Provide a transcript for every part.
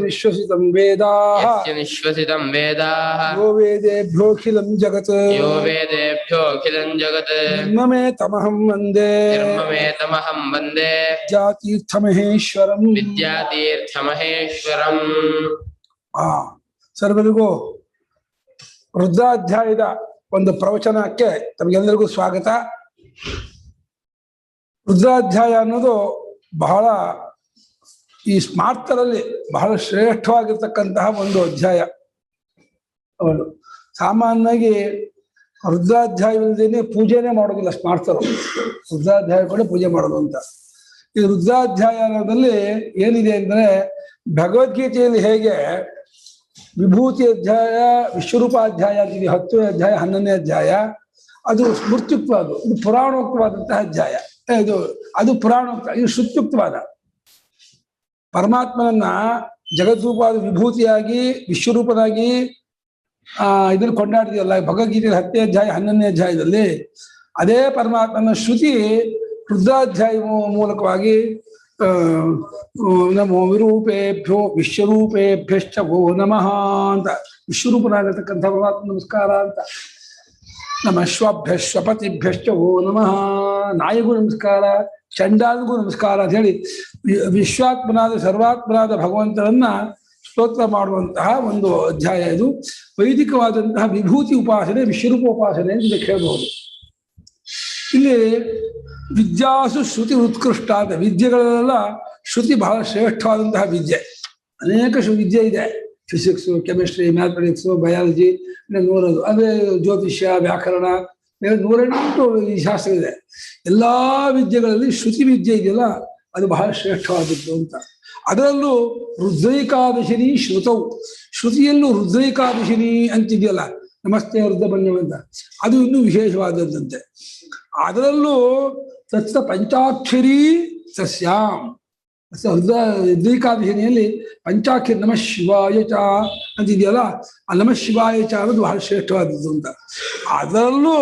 ನಿಶ್ವಸಿತಂ ವೇದಾಃ ಯಸ್ಯ ನಿಶ್ವಸಿತಂ ವೇದಾಃ ಯೋ ವೇದೇಭ್ಯೋಖಿಲಂ ಜಗತ್ ಯೋ ವೇದೇಭ್ಯೋಖಿಲಂ ಜಗತ್ ನಿರ್ಮಮೇತಮಹಂ ವಂದೇ ನಿರ್ಮಮೇತಮಹಂ ವಂದೇ ವಿದ್ಯಾತೀರ್ಥಮಹೇಶ್ವರಂ. ವಿದ್ಯಾತೀರ್ಥಮಹೇಶ್ವರಂ. ಸರ್ವರಿಗೂ ರುದ್ರಾಧ್ಯಾಯದ ಒಂದು ಪ್ರವಚನಕ್ಕೆ ತಮಗೆಲ್ಲರಿಗೂ ಸ್ವಾಗತ. ರುದ್ರಾಧ್ಯಾಯ ಅನ್ನೋದು ಬಹಳ ಈ ಸ್ಮಾರ್ತರಲ್ಲಿ ಬಹಳ ಶ್ರೇಷ್ಠವಾಗಿರ್ತಕ್ಕಂತಹ ಒಂದು ಅಧ್ಯಾಯ. ಅವನು ಸಾಮಾನ್ಯವಾಗಿ ರುದ್ರಾಧ್ಯಾಯವಿಲ್ಲದೇನೆ ಪೂಜೆನೇ ಮಾಡೋದಿಲ್ಲ ಸ್ಮಾರ್ತರು. ರುದ್ರಾಧ್ಯಾಯ ಕೂಡ ಪೂಜೆ ಮಾಡೋದು ಅಂತ. ಈ ರುದ್ರಾಧ್ಯಾಯ ಅನ್ನೋದ್ರಲ್ಲಿ ಏನಿದೆ ಅಂದ್ರೆ, ಭಗವದ್ಗೀತೆಯಲ್ಲಿ ಹೇಗೆ ವಿಭೂತಿ ಅಧ್ಯಾಯ, ವಿಶ್ವರೂಪಾಧ್ಯಾಯ ಅಂತಿದೆ, 10ನೇ ಅಧ್ಯಾಯ 11ನೇ ಅಧ್ಯಾಯ, ಅದು ಸ್ಮೃತ್ಯುಕ್ತವಾದ, ಇದು ಪುರಾಣೋಕ್ತವಾದಂತಹ ಅಧ್ಯಾಯ. ಅದು ಪುರಾಣೋಕ್ತ, ಇದು ಶ್ರುತ್ಯುಕ್ತವಾದ. ಪರಮಾತ್ಮನನ್ನ ಜಗದ್ರೂಪವಾದ ವಿಭೂತಿಯಾಗಿ ವಿಶ್ವರೂಪನಾಗಿ ಇದನ್ನು ಕೊಂಡಾಡಿದೆಯಲ್ಲ ಭಗವದ್ಗೀತೆಯ 10ನೇ ಅಧ್ಯಾಯ 11ನೇ ಅಧ್ಯಾಯದಲ್ಲಿ, ಅದೇ ಪರಮಾತ್ಮನ ಶ್ರುತಿ ರುದ್ರಾಧ್ಯಾಯ ಮೂಲಕವಾಗಿ ನಮೋ ವಿರೂಪೇಭ್ಯೋ ವಿಶ್ವರೂಪೇಭ್ಯಶ್ಚ ವೋ ನಮಃ ಅಂತ, ವಿಶ್ವರೂಪನಾಗಿರ್ತಕ್ಕಂಥ ಪರಮಾತ್ಮ ನಮಸ್ಕಾರ ಅಂತ. ನಮ್ಮ ಶ್ವಪತಿಭ್ಯಶ್ಚ ವೋ ನಮಃ, ನಾಯಿಗೂ ನಮಸ್ಕಾರ, ಚಂಡಾಲಿಗೂ ನಮಸ್ಕಾರ ಅಂತ ಹೇಳಿ ವಿಶ್ವಾತ್ಮನಾದ ಸರ್ವಾತ್ಮನಾದ ಭಗವಂತನನ್ನ ಸ್ತೋತ್ರ ಮಾಡುವಂತಹ ಒಂದು ಅಧ್ಯಾಯ ಇದು. ವೈದಿಕವಾದಂತಹ ವಿಭೂತಿ ಉಪಾಸನೆ, ವಿಶ್ವರೂಪ ಉಪಾಸನೆ ಅಂತ ಹೇಳ್ಬಹುದು. ಇಲ್ಲಿ ವಿದ್ಯಾಸು ಶ್ರುತಿ ಉತ್ಕೃಷ್ಟ ಅಂತ, ವಿದ್ಯೆಗಳೆಲ್ಲ ಶ್ರುತಿ ಬಹಳ ಶ್ರೇಷ್ಠವಾದಂತಹ ವಿದ್ಯೆ. ಅನೇಕ ವಿದ್ಯೆ ಇದೆ, ಫಿಸಿಕ್ಸು, ಕೆಮಿಸ್ಟ್ರಿ, ಮ್ಯಾಥಮೆಟಿಕ್ಸು, ಬಯಾಲಜಿ, 100 ಅದೇ ಜ್ಯೋತಿಷ್ಯ, ವ್ಯಾಕರಣ, 108 ಈ ಶಾಸ್ತ್ರ ಇದೆ. ಎಲ್ಲಾ ವಿದ್ಯೆಗಳಲ್ಲಿ ಶ್ರುತಿ ವಿದ್ಯೆ ಇದೆಯಲ್ಲ, ಅದು ಬಹಳ ಶ್ರೇಷ್ಠವಾದದ್ದು ಅಂತ. ಅದರಲ್ಲೂ ರುದ್ರೈಕಾದಶಿನಿ ಶ್ರುತವು, ಶ್ರುತಿಯಲ್ಲೂ ರುದ್ರೈಕಾದಶಿನಿ ಅಂತಿದೆಯಲ್ಲ, ನಮಸ್ತೆ ರುದ್ರಬನ್ಯಂ ಅಂತ, ಅದು ಇನ್ನೂ ವಿಶೇಷವಾದದ್ದಂತೆ. ಅದರಲ್ಲೂ ತತ್ಸ ಪಂಚಾಕ್ಷರಿ ಸಸ್ಯಾಂ, ರುದ್ರೈಕಾದಶಿನಿಯಲ್ಲಿ ಪಂಚಾಕ್ಷರಿ ನಮಃ ಶಿವಾಯ ಚ ಅಂತಿದೆಯಲ್ಲ, ಆ ನಮಃ ಶಿವಾಯ ಚ ಅನ್ನೋದು ಬಹಳ ಶ್ರೇಷ್ಠವಾದದ್ದು ಅಂತ. ಅದರಲ್ಲೂ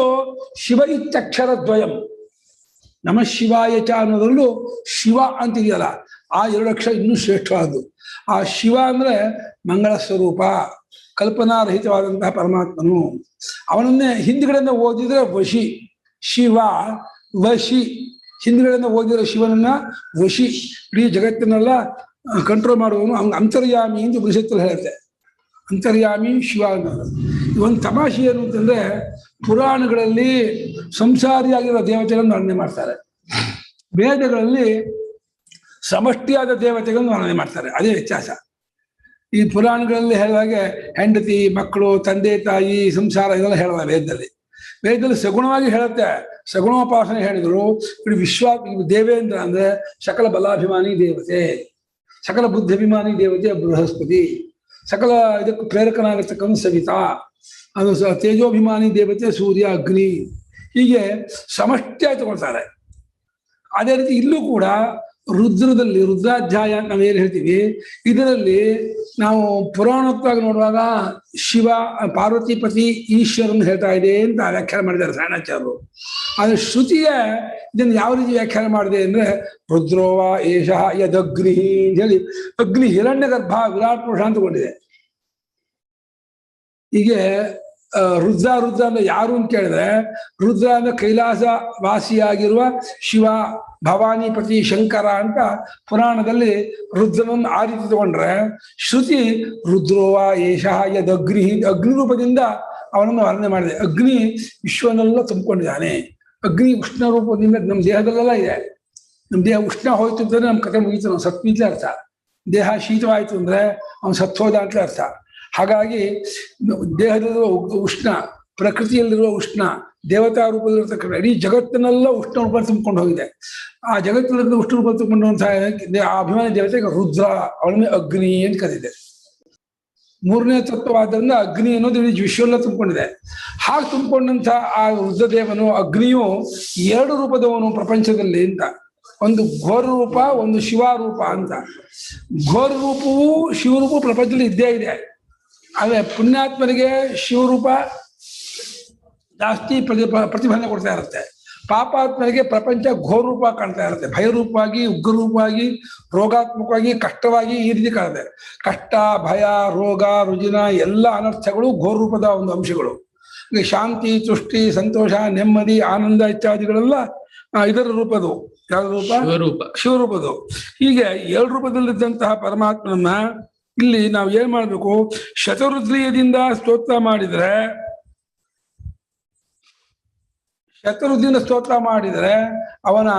ಶಿವ ಇತ್ಯಕ್ಷರ ದ್ವಯಂ, ನಮಃ ಶಿವಾಯ ಚ ಅನ್ನೋದ್ರಲ್ಲೂ ಶಿವ ಅಂತಿದೆಯಲ್ಲ, ಆ 2 ಅಕ್ಷರ ಇನ್ನೂ ಶ್ರೇಷ್ಠವಾದದ್ದು. ಆ ಶಿವ ಅಂದ್ರೆ ಮಂಗಳ ಸ್ವರೂಪ, ಕಲ್ಪನಾರಹಿತವಾದಂತಹ ಪರಮಾತ್ಮನು. ಅವನನ್ನೇ ಹಿಂದ್ಗಡೆಯಿಂದ ಓದಿದ್ರೆ ವಶಿ, ಶಿವ ವಶಿ, ಹಿಂದ್ಗಡೆಯಿಂದ ಓದಿರೋ ಶಿವನನ್ನ ವಶಿ, ಇಡೀ ಜಗತ್ತನ್ನೆಲ್ಲ ಕಂಟ್ರೋಲ್ ಮಾಡುವವನು, ಅವ್ನು ಅಂತರ್ಯಾಮಿ ಅಂತ ಉಪನಿಷತ್ತಲ್ಲಿ ಹೇಳುತ್ತೆ. ಅಂತರ್ಯಾಮಿ ಶಿವ ಅನ್ನೋದು. ಒಂದು ತಮಾಷೆ ಏನು ಅಂತಂದ್ರೆ, ಪುರಾಣಗಳಲ್ಲಿ ಸಂಸಾರಿಯಾಗಿರೋ ದೇವತೆಗಳನ್ನು ವರ್ಣನೆ ಮಾಡ್ತಾರೆ, ವೇದಗಳಲ್ಲಿ ಸಮಷ್ಟಿಯಾದ ದೇವತೆಗಳನ್ನು ವರ್ಣನೆ ಮಾಡ್ತಾರೆ. ಅದೇ ವ್ಯತ್ಯಾಸ. ಈ ಪುರಾಣಗಳಲ್ಲಿ ಹೇಳುವಾಗೆ ಹೆಂಡತಿ, ಮಕ್ಕಳು, ತಂದೆ ತಾಯಿ, ಸಂಸಾರ ಇದೆಲ್ಲ ಹೇಳುವ ವೇದದಲ್ಲಿ ಸಗುಣವಾಗಿ ಹೇಳುತ್ತೆ. ಸಗುಣೋಪಾಸನೆ ಹೇಳಿದ್ರು. ದೇವೇಂದ್ರ ಅಂದ್ರೆ ಸಕಲ ಬಲಾಭಿಮಾನಿ ದೇವತೆ, ಸಕಲ ಬುದ್ಧಿಭಿಮಾನಿ ದೇವತೆ ಬೃಹಸ್ಪತಿ, ಸಕಲ ಇದಕ್ಕೂ ಪ್ರೇರಕನಾಗಿರ್ತಕ್ಕಂಥ ಸವಿತಾ, ಅದು ತೇಜೋಭಿಮಾನಿ ದೇವತೆ ಸೂರ್ಯ, ಅಗ್ನಿ, ಹೀಗೆ ಸಮಷ್ಟಿಯಾಗಿ ತಗೊಳ್ತಾರೆ. ಅದೇ ರೀತಿ ಇಲ್ಲೂ ಕೂಡ ರುದ್ರದಲ್ಲಿ, ರುದ್ರಾಧ್ಯಾಯ ಅಂತ ನಾವೇನು ಹೇಳ್ತೀವಿ, ಇದರಲ್ಲಿ ನಾವು ಪುರಾಣೋಕ್ತವಾಗಿ ನೋಡುವಾಗ ಶಿವ, ಪಾರ್ವತಿಪತಿ, ಈಶ್ವರನ್ ಹೇಳ್ತಾ ಇದೆ ಅಂತ ವ್ಯಾಖ್ಯಾನ ಮಾಡಿದ್ದಾರೆ ಸಾಣಾಚಾರ್ಯರು. ಆದರೆ ಶ್ರುತಿಯ ಇದನ್ನು ಯಾವ ರೀತಿ ವ್ಯಾಖ್ಯಾನ ಮಾಡಿದೆ ಅಂದ್ರೆ, ರುದ್ರೋವ ಏಷಃ ಯದಗ್ನಿ ಅಂತ ಹೇಳಿ, ಅಗ್ನಿ ಹಿರಣ್ಯ ಗರ್ಭ ವಿರಾಟ್ ಪುರುಷ ಅಂತಕೊಂಡಿದೆ. ಹೀಗೆ ರುದ್ರ ಅಂದ್ರೆ ಯಾರು ಅಂತ ಕೇಳಿದ್ರೆ, ರುದ್ರ ಅಂದ್ರೆ ಕೈಲಾಸ ವಾಸಿಯಾಗಿರುವ ಶಿವ, ಭವಾನಿಪತಿ ಶಂಕರ ಅಂತ ಪುರಾಣದಲ್ಲಿ ರುದ್ರನನ್ನು ಆ ರೀತಿ ತಗೊಂಡ್ರೆ, ಶ್ರುತಿ ರುದ್ರೋವ ಏಷಃ ಯದಗ್ನಿ, ಅಗ್ನಿ ರೂಪದಿಂದ ಅವನನ್ನು ವರ್ಣನೆ ಮಾಡಿದೆ. ಅಗ್ನಿ ವಿಶ್ವನೆಲ್ಲ ತುಂಬಿಕೊಂಡಿದ್ದಾನೆ. ಅಗ್ನಿ ಉಷ್ಣ ರೂಪದಿಂದ ನಮ್ಮ ದೇಹದಲ್ಲೆಲ್ಲ ಇದೆ. ನಮ್ಮ ದೇಹ ಉಷ್ಣ ಹೋಯ್ತು ಅಂತಂದ್ರೆ ನಮ್ಮ ಕಥೆ ಮುಗೀತು, ನಾವು ಸತ್ವಿತ್ಲೆ ಅರ್ಥ. ದೇಹ ಶೀತವಾಯಿತು ಅಂದ್ರೆ ಅವನು ಸತ್ತೋದ ಅಂತಲೇ ಅರ್ಥ. ಹಾಗಾಗಿ ದೇಹದಲ್ಲಿರುವ ಉಷ್ಣ, ಪ್ರಕೃತಿಯಲ್ಲಿರುವ ಉಷ್ಣ, ದೇವತಾ ರೂಪದಲ್ಲಿರ್ತಕ್ಕಂಥ ಇಡೀ ಜಗತ್ತಿನೆಲ್ಲ ಉಷ್ಣ ರೂಪ ತುಂಬಿಕೊಂಡು ಹೋಗಿದೆ. ಆ ಜಗತ್ತಿನ ಉಷ್ಣ ರೂಪ ತುಂಬಿಕೊಂಡಂತಹ ಆ ಅಭಿಮಾನಿ ದೇವತೆ ರುದ್ರ, ಅವಳನ್ನೇ ಅಗ್ನಿ ಅಂತ ಕರೀದೆ. 3ನೇ ತತ್ವವಾದ್ದರಿಂದ ಅಗ್ನಿ ಅನ್ನೋದು ಇಡೀ ವಿಶ್ವಲ್ಲ ತುಂಬಿಕೊಂಡಿದೆ. ಹಾಗೆ ತುಂಬಿಕೊಂಡಂಥ ಆ ರುದ್ರದೇವನು, ಅಗ್ನಿಯು 2 ರೂಪದವನು ಪ್ರಪಂಚದಲ್ಲಿ ಅಂತ. ಒಂದು ಘೋರ ರೂಪ, ಒಂದು ಶಿವಾರೂಪ ಅಂತ. ಘೋರ ರೂಪವು ಶಿವರೂಪ ಪ್ರಪಂಚದಲ್ಲಿ ಇದ್ದೇ ಇದೆ. ಆದರೆ ಪುಣ್ಯಾತ್ಮನಿಗೆ ಶಿವರೂಪ ಜಾಸ್ತಿ ಪ್ರತಿಫಲನೆ ಕೊಡ್ತಾ ಇರುತ್ತೆ. ಪಾಪಾತ್ಮನಿಗೆ ಪ್ರಪಂಚ ಘೋರ ರೂಪ ಕಾಣ್ತಾ ಇರುತ್ತೆ, ಭಯರೂಪವಾಗಿ, ಉಗ್ರರೂಪವಾಗಿ, ರೋಗಾತ್ಮಕವಾಗಿ, ಕಷ್ಟವಾಗಿ ಈ ರೀತಿ ಕಾಣುತ್ತೆ. ಕಷ್ಟ, ಭಯ, ರೋಗ, ರುಜಿನ ಎಲ್ಲ ಅನರ್ಥಗಳು ಘೋರ ರೂಪದ ಒಂದು ಅಂಶಗಳು. ಶಾಂತಿ, ತುಷ್ಟಿ, ಸಂತೋಷ, ನೆಮ್ಮದಿ, ಆನಂದ ಇತ್ಯಾದಿಗಳೆಲ್ಲ ಇದರ ರೂಪದು. ಯಾವ ರೂಪ? ಶಿವರೂಪದು. ಹೀಗೆ 2 ರೂಪದಲ್ಲಿದ್ದಂತಹ ಪರಮಾತ್ಮನ ಇಲ್ಲಿ ನಾವು ಏನ್ ಮಾಡ್ಬೇಕು? ಶತರುದ್ರಿಯದಿಂದ ಸ್ತೋತ್ರ ಮಾಡಿದ್ರೆ, ಅವನ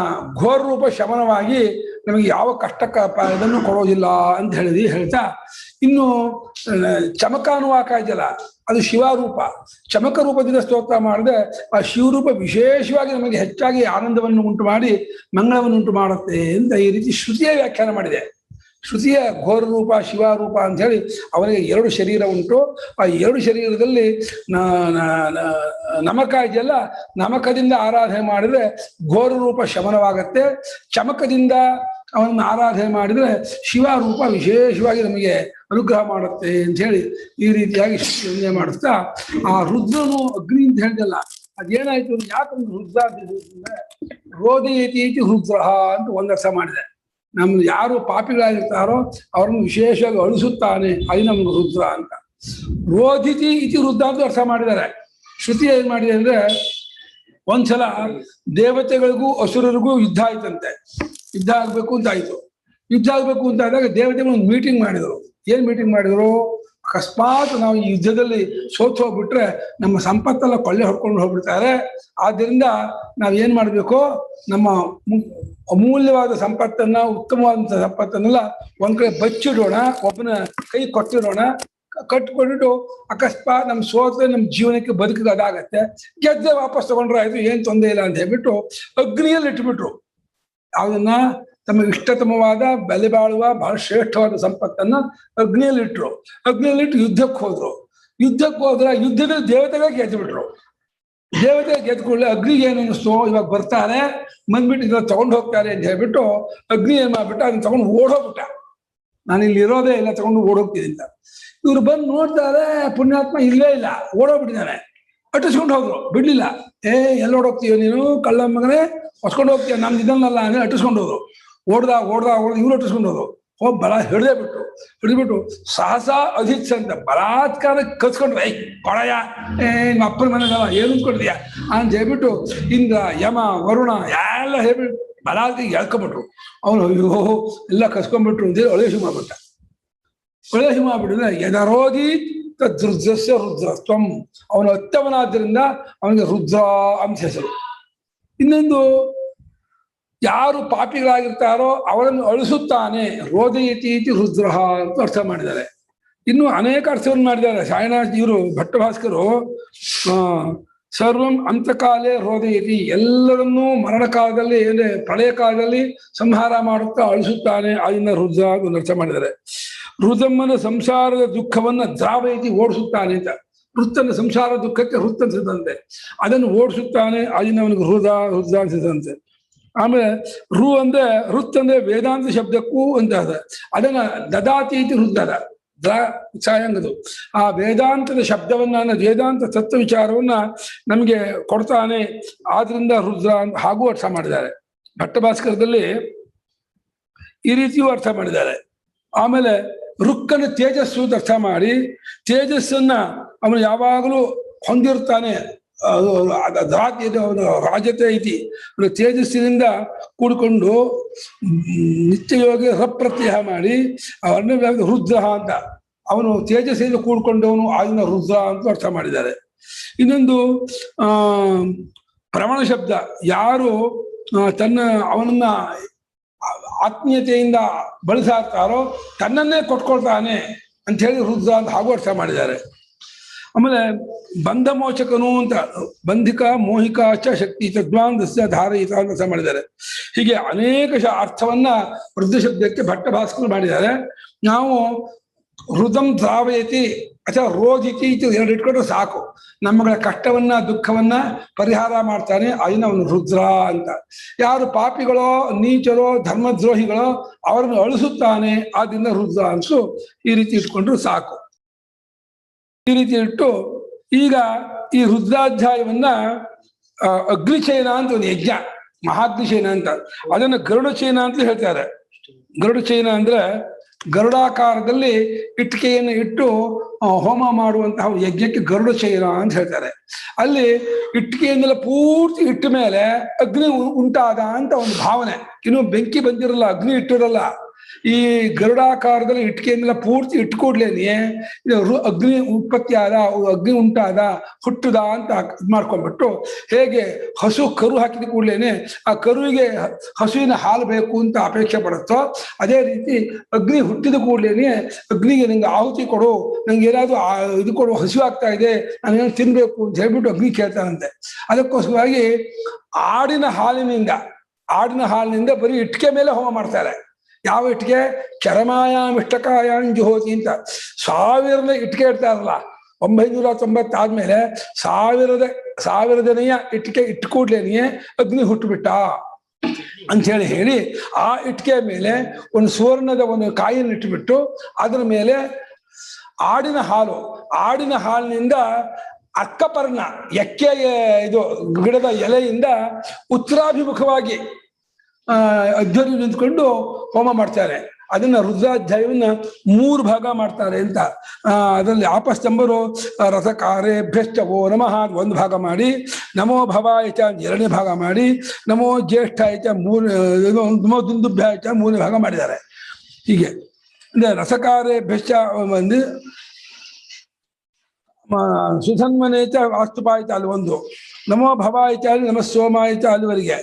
ಘೋರ ರೂಪ ಶಮನವಾಗಿ ನಮಗೆ ಯಾವ ಕಷ್ಟಕ್ಕ ಇದನ್ನು ಕೊಡೋದಿಲ್ಲ ಅಂತ ಹೇಳ್ತಾ, ಇನ್ನು ಚಮಕಾನುವಾಕ ಇದೆಯಲ್ಲ, ಅದು ಶಿವರೂಪ. ಚಮಕ ರೂಪದಿಂದ ಸ್ತೋತ್ರ ಮಾಡಿದ್ರೆ ಆ ಶಿವರೂಪ ವಿಶೇಷವಾಗಿ ನಮಗೆ ಹೆಚ್ಚಾಗಿ ಆನಂದವನ್ನು ಉಂಟು ಮಾಡಿ ಮಂಗಳವನ್ನು ಉಂಟು ಮಾಡುತ್ತೆ ಅಂತ ಈ ರೀತಿ ಶ್ರುತಿಯ ವ್ಯಾಖ್ಯಾನ ಮಾಡಿದೆ. ಶ್ರುತಿಯ ಘೋರ ರೂಪ ಶಿವರೂಪ ಅಂತ ಹೇಳಿ ಅವನಿಗೆ 2 ಶರೀರ ಉಂಟು. ಆ 2 ಶರೀರದಲ್ಲಿ ನಮಕ ಇದೆಯಲ್ಲ, ನಮಕದಿಂದ ಆರಾಧನೆ ಮಾಡಿದ್ರೆ ಘೋರ ರೂಪ ಶಮನವಾಗತ್ತೆ. ಚಮಕದಿಂದ ಅವನನ್ನು ಆರಾಧನೆ ಮಾಡಿದ್ರೆ ಶಿವರೂಪ ವಿಶೇಷವಾಗಿ ನಮಗೆ ಅನುಗ್ರಹ ಮಾಡುತ್ತೆ ಅಂತ ಹೇಳಿ ಈ ರೀತಿಯಾಗಿ ನಿರ್ಣಯ ಮಾಡಿಸ್ತಾ, ಆ ರುದ್ರನು ಅಗ್ನಿ ಅಂತ ಹೇಳಿದಲ್ಲ, ಅದೇನಾಯ್ತು? ಯಾಕಂದ್ರೆ ರುದ್ರ ಅಂದ್ರೆ ರೋದಯತಿ ರುದ್ರ ಅಂತ ಒಂದರ್ಥ ಮಾಡಿದೆ. ನಮ್ದು ಯಾರು ಪಾಪಿಗಳಾಗಿರ್ತಾರೋ ಅವ್ರನ್ನು ವಿಶೇಷವಾಗಿ ಅಳಿಸುತ್ತಾನೆ, ಅದು ನಮ್ಗೆ ರುದ್ರ ಅಂತ. ರೋಧಿತಿ ಇತಿ ರುದ್ರ ಅಂತ ಅರ್ಥ ಮಾಡಿದ್ದಾರೆ. ಶ್ರುತಿ ಏನ್ ಮಾಡಿದೆ ಅಂದ್ರೆ, ಒಂದ್ಸಲ ದೇವತೆಗಳಿಗೂ ಅಸುರರಿಗೂ ಯುದ್ಧ ಆಯ್ತಂತೆ. ಯುದ್ಧ ಆಗ್ಬೇಕು ಅಂತ ಆಯ್ತು. ಯುದ್ಧ ಆಗ್ಬೇಕು ಅಂತ ಆದಾಗ ದೇವತೆಗಳು ಒಂದು ಮೀಟಿಂಗ್ ಮಾಡಿದ್ರು. ಏನ್ ಮೀಟಿಂಗ್ ಮಾಡಿದ್ರು? ಅಕಸ್ಮಾತ್ ನಾವು ಈ ಯುದ್ಧದಲ್ಲಿ ಸೋತು ಹೋಗ್ಬಿಟ್ರೆ ನಮ್ಮ ಸಂಪತ್ತೆಲ್ಲ ಕೊಳ್ಳೆ ಹೊಡ್ಕೊಂಡು ಹೋಗ್ಬಿಡ್ತಾರೆ. ಆದ್ರಿಂದ ನಾವ್ ಏನ್ ಮಾಡ್ಬೇಕು? ನಮ್ಮ ಅಮೂಲ್ಯವಾದ ಸಂಪತ್ತನ್ನ, ಉತ್ತಮವಾದಂತಹ ಸಂಪತ್ತನ್ನೆಲ್ಲ ಒಂದ್ ಕಡೆ ಬಚ್ಚಿಡೋಣ, ಒಬ್ಬನ ಕೈ ಕೊಟ್ಟಿಡೋಣ. ಕಟ್ಕೊಂಡಿಟ್ಟು ಅಕಸ್ಮಾತ್ ನಮ್ ಸೋತ್ರೆ ನಮ್ಮ ಜೀವನಕ್ಕೆ ಬದುಕಿಗೆ ಅದಾಗತ್ತೆ, ಗೆದ್ದೆ ವಾಪಸ್ ತಗೊಂಡ್ರೆ ಆಯ್ತು, ಏನ್ ತೊಂದರೆ ಇಲ್ಲ ಅಂತ ಹೇಳ್ಬಿಟ್ಟು ಅಗ್ನಿಯಲ್ಲಿ ಇಟ್ಬಿಟ್ರು. ಅದನ್ನ ತಮ್ಮ ಇಷ್ಟತಮವಾದ ಬೆಲೆ ಬಾಳುವ ಬಹಳ ಶ್ರೇಷ್ಠವಾದ ಸಂಪತ್ತನ್ನ ಅಗ್ನಿಯಲ್ಲಿ ಇಟ್ರು. ಅಗ್ನಿಯಲ್ಲಿಟ್ಟು ಯುದ್ಧಕ್ಕೆ ಹೋದ್ರು. ಯುದ್ಧದಲ್ಲಿ ದೇವತೆಗಳಿಗೆ ಗೆದ್ದು ಬಿಟ್ರು. ದೇವತೆ ಗೆದ್ಕೊಳ್ಳಿ ಅಗ್ನಿಗೆ ಏನು ಅನ್ನಿಸ್ತು, ಇವಾಗ ಬರ್ತಾರೆ ಬಂದ್ಬಿಟ್ಟು ಇದನ್ನ ತಗೊಂಡು ಹೋಗ್ತಾರೆ ಅಂತ ಹೇಳ್ಬಿಟ್ಟು ಅಗ್ನಿ ಏನ್ ಮಾಡ್ಬಿಟ್ಟ, ಅದನ್ನ ತಗೊಂಡು ಓಡೋಗ್ಬಿಟ್ಟ. ನಾನು ಇಲ್ಲಿ ಇರೋದೇ ಇಲ್ಲ, ತಗೊಂಡು ಓಡೋಗ್ತೀನಿ ಅಂತ. ಇವ್ರು ಬಂದು ನೋಡ್ತಾರೆ, ಪುಣ್ಯಾತ್ಮ ಇಲ್ಲೇ ಇಲ್ಲ, ಓಡೋಗ್ಬಿಟ್ಟಿದ್ದಾನೆ. ಅಟ್ಟಿಸ್ಕೊಂಡು ಹೋದ್ರು, ಬಿಡ್ಲಿಲ್ಲ. ಎಲ್ಲ ಓಡೋಗ್ತೀವ ನೀನು, ಕಳ್ಳ ಮಗನೇ, ಹೊಸ್ಕೊಂಡು ಹೋಗ್ತೀಯ, ನಮ್ದು ಇದನ್ನಲ್ಲ ಅಂದ್ರೆ ಅಟ್ಟಿಸ್ಕೊಂಡು ಹೋದ್ರು. ಓಡ್ದ ಇವ್ರು ಅಟ್ಟಿಸ್ಕೊಂಡು ಹೋದ್ರು. ಹೋಗಿ ಬಲ ಹಿಡಿದ್ಬಿಟ್ಟು ಸಾಹಸ ಅಧಿತ್ಸ ಅಂತ ಬಲಾತ್ಕಾರ ಕತ್ಕೊಂಡ್ರೆ, ಕೊಡಯ ನಿಮ್ಮ ಅಪ್ಪನ ಮನೆಗಲ್ಲ ಏನು ಅಂದ್ಕೊಂಡಿದ್ಯಾ ಅಂತ ಹೇಳ್ಬಿಟ್ಟು ಇಂದ್ರ, ಯಮ, ವರುಣ ಎಲ್ಲ ಹೇಳ್ಬಿಟ್ಟು ಬಲಾತ್ಕಾರಿ ಎಳ್ಕೊಂಬಿಟ್ರು. ಅವನು ಅಯ್ಯೋ ಎಲ್ಲ ಕಸ್ಕೊಂಡ್ಬಿಟ್ರು ಅಂತೇಳಿ ಅಳೇಶು ಮಾಡ್ಬಿಟ್ಟಿದ್ರೆ, ಯದರೋಧಿ ತದ್ರುದ್ರಸ್ಯ ರುದ್ರತ್ವಂ, ಅವನು ಉತ್ತಮನಾದ್ದರಿಂದ ಅವನಿಗೆ ರುದ್ರ ಅಂತ ಹೆಸರು. ಇನ್ನೊಂದು, ಯಾರು ಪಾಪಿಗಳಾಗಿರ್ತಾರೋ ಅವರನ್ನು ಅಳಿಸುತ್ತಾನೆ, ರೋದಯತಿ ಇತಿ ರುದ್ರ ಅಂತ ಅರ್ಥ ಮಾಡಿದ್ದಾರೆ. ಇನ್ನು ಅನೇಕ ಅರ್ಥವನ್ನು ಮಾಡಿದ್ದಾರೆ ಸಾಯಿನಾಥ್ ಇವರು ಭಟ್ಟಭಾಸ್ಕರು. ಸರ್ವಂ ಅಂತಕಾಲೇ ರೋದಯತಿ, ಎಲ್ಲರನ್ನೂ ಮರಣ ಕಾಲದಲ್ಲಿ ಅಂದ್ರೆ ಪ್ರಳಯ ಕಾಲದಲ್ಲಿ ಸಂಹಾರ ಮಾಡುತ್ತಾ ಅಳಿಸುತ್ತಾನೆ, ಅದನ್ನ ರುದ್ರ ಅಂತ ಅರ್ಥ ಮಾಡಿದ್ದಾರೆ. ರುದ್ರಮ್ಮನ ಸಂಸಾರದ ದುಃಖವನ್ನ ದ್ರಾವಯತಿ, ಓಡಿಸುತ್ತಾನೆ ಅಂತ. ವೃತ್ತನ ಸಂಸಾರ ದುಃಖಕ್ಕೆ ವೃತ್ತ ಅನ್ಸಿದಂತೆ, ಅದನ್ನು ಓಡಿಸುತ್ತಾನೆ, ಅದನ್ನ ಅವನಿಗೆ ರುದ್ರ ಅನ್ಸಿದಂತೆ. ಆಮೇಲೆ ಅಂದ್ರೆ ರುತ್ ಅಂದ್ರೆ ವೇದಾಂತ ಶಬ್ದಕ್ಕೂ ಅಂತ ಅದ, ಅದನ್ನ ದದಾತಿ ಇತಿ ರುದ್ರದ ಛಾಯಂಗದು. ಆ ವೇದಾಂತದ ಶಬ್ದವನ್ನ, ವೇದಾಂತ ತತ್ವ ವಿಚಾರವನ್ನ ನಮ್ಗೆ ಕೊಡ್ತಾನೆ, ಆದ್ರಿಂದ ರುದ್ರ ಅಂತ ಹಾಗೂ ಅರ್ಥ ಮಾಡಿದ್ದಾರೆ. ಭಟ್ಟಭಾಸ್ಕರದಲ್ಲಿ ಈ ರೀತಿಯೂ ಅರ್ಥ ಮಾಡಿದ್ದಾರೆ. ಆಮೇಲೆ ರುಕ್ಕನ ತೇಜಸ್ಸು ಅಂತ ಅರ್ಥ ಮಾಡಿ, ತೇಜಸ್ಸನ್ನ ಅವನು ಯಾವಾಗಲೂ ಹೊಂದಿರ್ತಾನೆ. ರಾಜತೆ ಐತಿ, ತೇಜಸ್ಸಿನಿಂದ ಕೂಡಿಕೊಂಡು ನಿತ್ಯಯೋಗಿ ರಪ್ರತ್ಯಯ ಮಾಡಿ ಅವರನ್ನ ರುದ್ರ ಅಂತ, ಅವನು ತೇಜಸ್ಸಿನಿಂದ ಕೂಡ್ಕೊಂಡವನು, ಅದನ್ನ ರುದ್ರ ಅಂತ ಅರ್ಥ ಮಾಡಿದ್ದಾರೆ. ಇನ್ನೊಂದು ಪ್ರಮಾಣ ಶಬ್ದ, ಯಾರು ಅವನನ್ನ ಆತ್ಮೀಯತೆಯಿಂದ ಬಳಸಾಡ್ತಾರೋ ತನ್ನನ್ನೇ ಕೊಟ್ಕೊಳ್ತಾನೆ ಅಂತ ಹೇಳಿ ರುದ್ರ ಅಂತ ಹಾಗೂ ಅರ್ಥ ಮಾಡಿದ್ದಾರೆ. ಆಮೇಲೆ ಬಂಧ ಮೋಚಕನು ಅಂತ, ಬಂಧಿಕ ಮೋಹಿಕ ಚ ಶಕ್ತಿ ತದ್ವಾಂಧಸ್ಯ ಧಾರಯಿತ ಅಂತ ಅರ್ಥ ಮಾಡಿದ್ದಾರೆ. ಹೀಗೆ ಅನೇಕ ಅರ್ಥವನ್ನ ವೃದ್ಧ ಶಬ್ದಕ್ಕೆ ಭಟ್ಟಭಾಸ್ಕರ್ ಮಾಡಿದ್ದಾರೆ. ನಾವು ಹೃದಂ ದ್ರಾವಯತಿ ಅಥವಾ ರೋಧಿತಿ ಎರಡು ಇಟ್ಕೊಂಡ್ರೆ ಸಾಕು, ನಮ್ಮಗಳ ಕಷ್ಟವನ್ನ ದುಃಖವನ್ನ ಪರಿಹಾರ ಮಾಡ್ತಾನೆ, ಅದನ್ನ ಅವನು ರುದ್ರ ಅಂತ. ಯಾರು ಪಾಪಿಗಳೋ ನೀಚರೋ ಧರ್ಮದ್ರೋಹಿಗಳೋ ಅವರನ್ನು ಅಳಿಸುತ್ತಾನೆ, ಆದ್ರಿಂದ ರುದ್ರ ಅನ್ಸು ಈ ರೀತಿ ಇಟ್ಕೊಂಡ್ರು ಸಾಕು. ಈ ರೀತಿ ಇಟ್ಟು ಈಗ ಈ ರುದ್ರಾಧ್ಯಾಯವನ್ನ ಅಗ್ನಿಚಯನ ಅಂತ ಒಂದು ಯಜ್ಞ, ಮಹಾಗ್ನಿಚಯನ ಅಂತ, ಅದನ್ನು ಗರುಡಚಯನ ಅಂತ ಹೇಳ್ತಾರೆ. ಗರುಡಚಯನ ಅಂದ್ರೆ ಗರುಡಾಕಾರದಲ್ಲಿ ಇಟ್ಟಿಗೆಯನ್ನು ಇಟ್ಟು ಹೋಮ ಮಾಡುವಂತಹ ಯಜ್ಞಕ್ಕೆ ಗರುಡಚಯನ ಅಂತ ಹೇಳ್ತಾರೆ. ಅಲ್ಲಿ ಇಟ್ಟಿಗೆಯಿಂದಲೇ ಪೂರ್ತಿ ಇಟ್ಟ ಮೇಲೆ ಅಗ್ನಿ ಉಂಟಾದ ಅಂತ ಒಂದು ಭಾವನೆ. ಇನ್ನು ಬೆಂಕಿ ಬಂದಿರಲ್ಲ, ಅಗ್ನಿ ಇಟ್ಟಿರಲ್ಲ. ಈ ಗರುಡಾಕಾರದಲ್ಲಿ ಇಟ್ಟಿಗೆಯಿಂದಲ ಪೂರ್ತಿ ಇಟ್ಕೊಡ್ಲೇನೆ ಅಗ್ನಿ ಉತ್ಪತ್ತಿ ಆದ, ಅಗ್ನಿ ಉಂಟಾದ, ಹುಟ್ಟುದ ಅಂತ ಮಾಡ್ಕೊಂಡ್ಬಿಟ್ಟು, ಹೇಗೆ ಹಸು ಕರು ಹಾಕಿದ ಕೂಡ್ಲೇನೆ ಆ ಕರುವಿಗೆ ಹಸುವಿನ ಹಾಲು ಬೇಕು ಅಂತ ಅಪೇಕ್ಷೆ ಪಡುತ್ತೋ, ಅದೇ ರೀತಿ ಅಗ್ನಿ ಹುಟ್ಟಿದ ಕೂಡ್ಲೇನೆ ಅಗ್ನಿಗೆ ನಂಗೆ ಆಹುತಿ ಕೊಡು, ನಂಗೆ ಏನಾದ್ರು ಇದು ಕೊಡು, ಹಸಿವು ಆಗ್ತಾ ಇದೆ, ನಾನೇನು ತಿನ್ಬೇಕು ಅಂತ ಹೇಳ್ಬಿಟ್ಟು ಅಗ್ನಿ ಕೇಳ್ತಾನಂತೆ. ಅದಕ್ಕೋಸ್ಕರವಾಗಿ ಆಡಿನ ಹಾಲಿನಿಂದ ಬರೀ ಇಟ್ಟಿಗೆ ಮೇಲೆ ಹೋಮ ಮಾಡ್ತಾರೆ. ಯಾವ ಇಟ್ಟಿಗೆ? ಚರಮಾಯಾಮಿಷ್ಟಕಾಯಾನ್ ಜುಹೋತಿ ಅಂತ 1000 ಇಟ್ಟಿಗೆ ಇಡ್ತಾರಲ್ಲ, 990 ಆದ್ಮೇಲೆ 1000ನೇ ಇಟ್ಟಿಗೆ ಇಟ್ಕೊಡ್ಲೇನೆ ಅಗ್ನಿ ಹುಟ್ಟುಬಿಟ್ಟ ಅಂಥೇಳಿ ಹೇಳಿ, ಆ ಇಟ್ಟಿಗೆ ಮೇಲೆ ಒಂದು ಸುವರ್ಣದ ಒಂದು ಕಾಯಿಯನ್ನು ಇಟ್ಟುಬಿಟ್ಟು ಅದರ ಮೇಲೆ ಆಡಿನ ಹಾಲಿನಿಂದ ಅಕ್ಕಪರ್ಣ ಎಕ್ಕೆ ಇದು ಗಿಡದ ಎಲೆಯಿಂದ ಉತ್ತರಾಭಿಮುಖವಾಗಿ ಅಧ್ವರ್ಯ ನಿಂತ್ಕೊಂಡು ಹೋಮ ಮಾಡ್ತಾರೆ. ಅದನ್ನ ರುದ್ರಾಧ್ಯಾಯವನ್ನ 3 ಭಾಗ ಮಾಡ್ತಾರೆ ಅಂತ. ಅದರಲ್ಲಿ ಆಪಸ್ತಂಭರು ರಥಕಾರೇಭ್ಯಶ್ಚವೋ ನಮಃ 1 ಭಾಗ ಮಾಡಿ, ನಮೋ ಭವಾಯ ಚ 2ನೇ ಭಾಗ ಮಾಡಿ, ನಮೋ ಜ್ಯೇಷ್ಠಾಯ ಚ ನಮೋ ದುಂದುಭ್ಯಾಯ ಚ 3ನೇ ಭಾಗ ಮಾಡಿದ್ದಾರೆ. ಹೀಗೆ ಅಂದ್ರೆ ರಥಕಾರೇಭ್ಯಶ್ಚ ಒಂದು ಸುಧನ್ಮನೆ ಚ ವಾಸ್ತುಪಾಯ ಚ ಅಲ್ಲಿ 1, ನಮೋ ಭವಾಯ ಚ ನಮಃ ಸೋಮಾಯ ಚ ಅಲ್ಲಿವರೆಗೆ,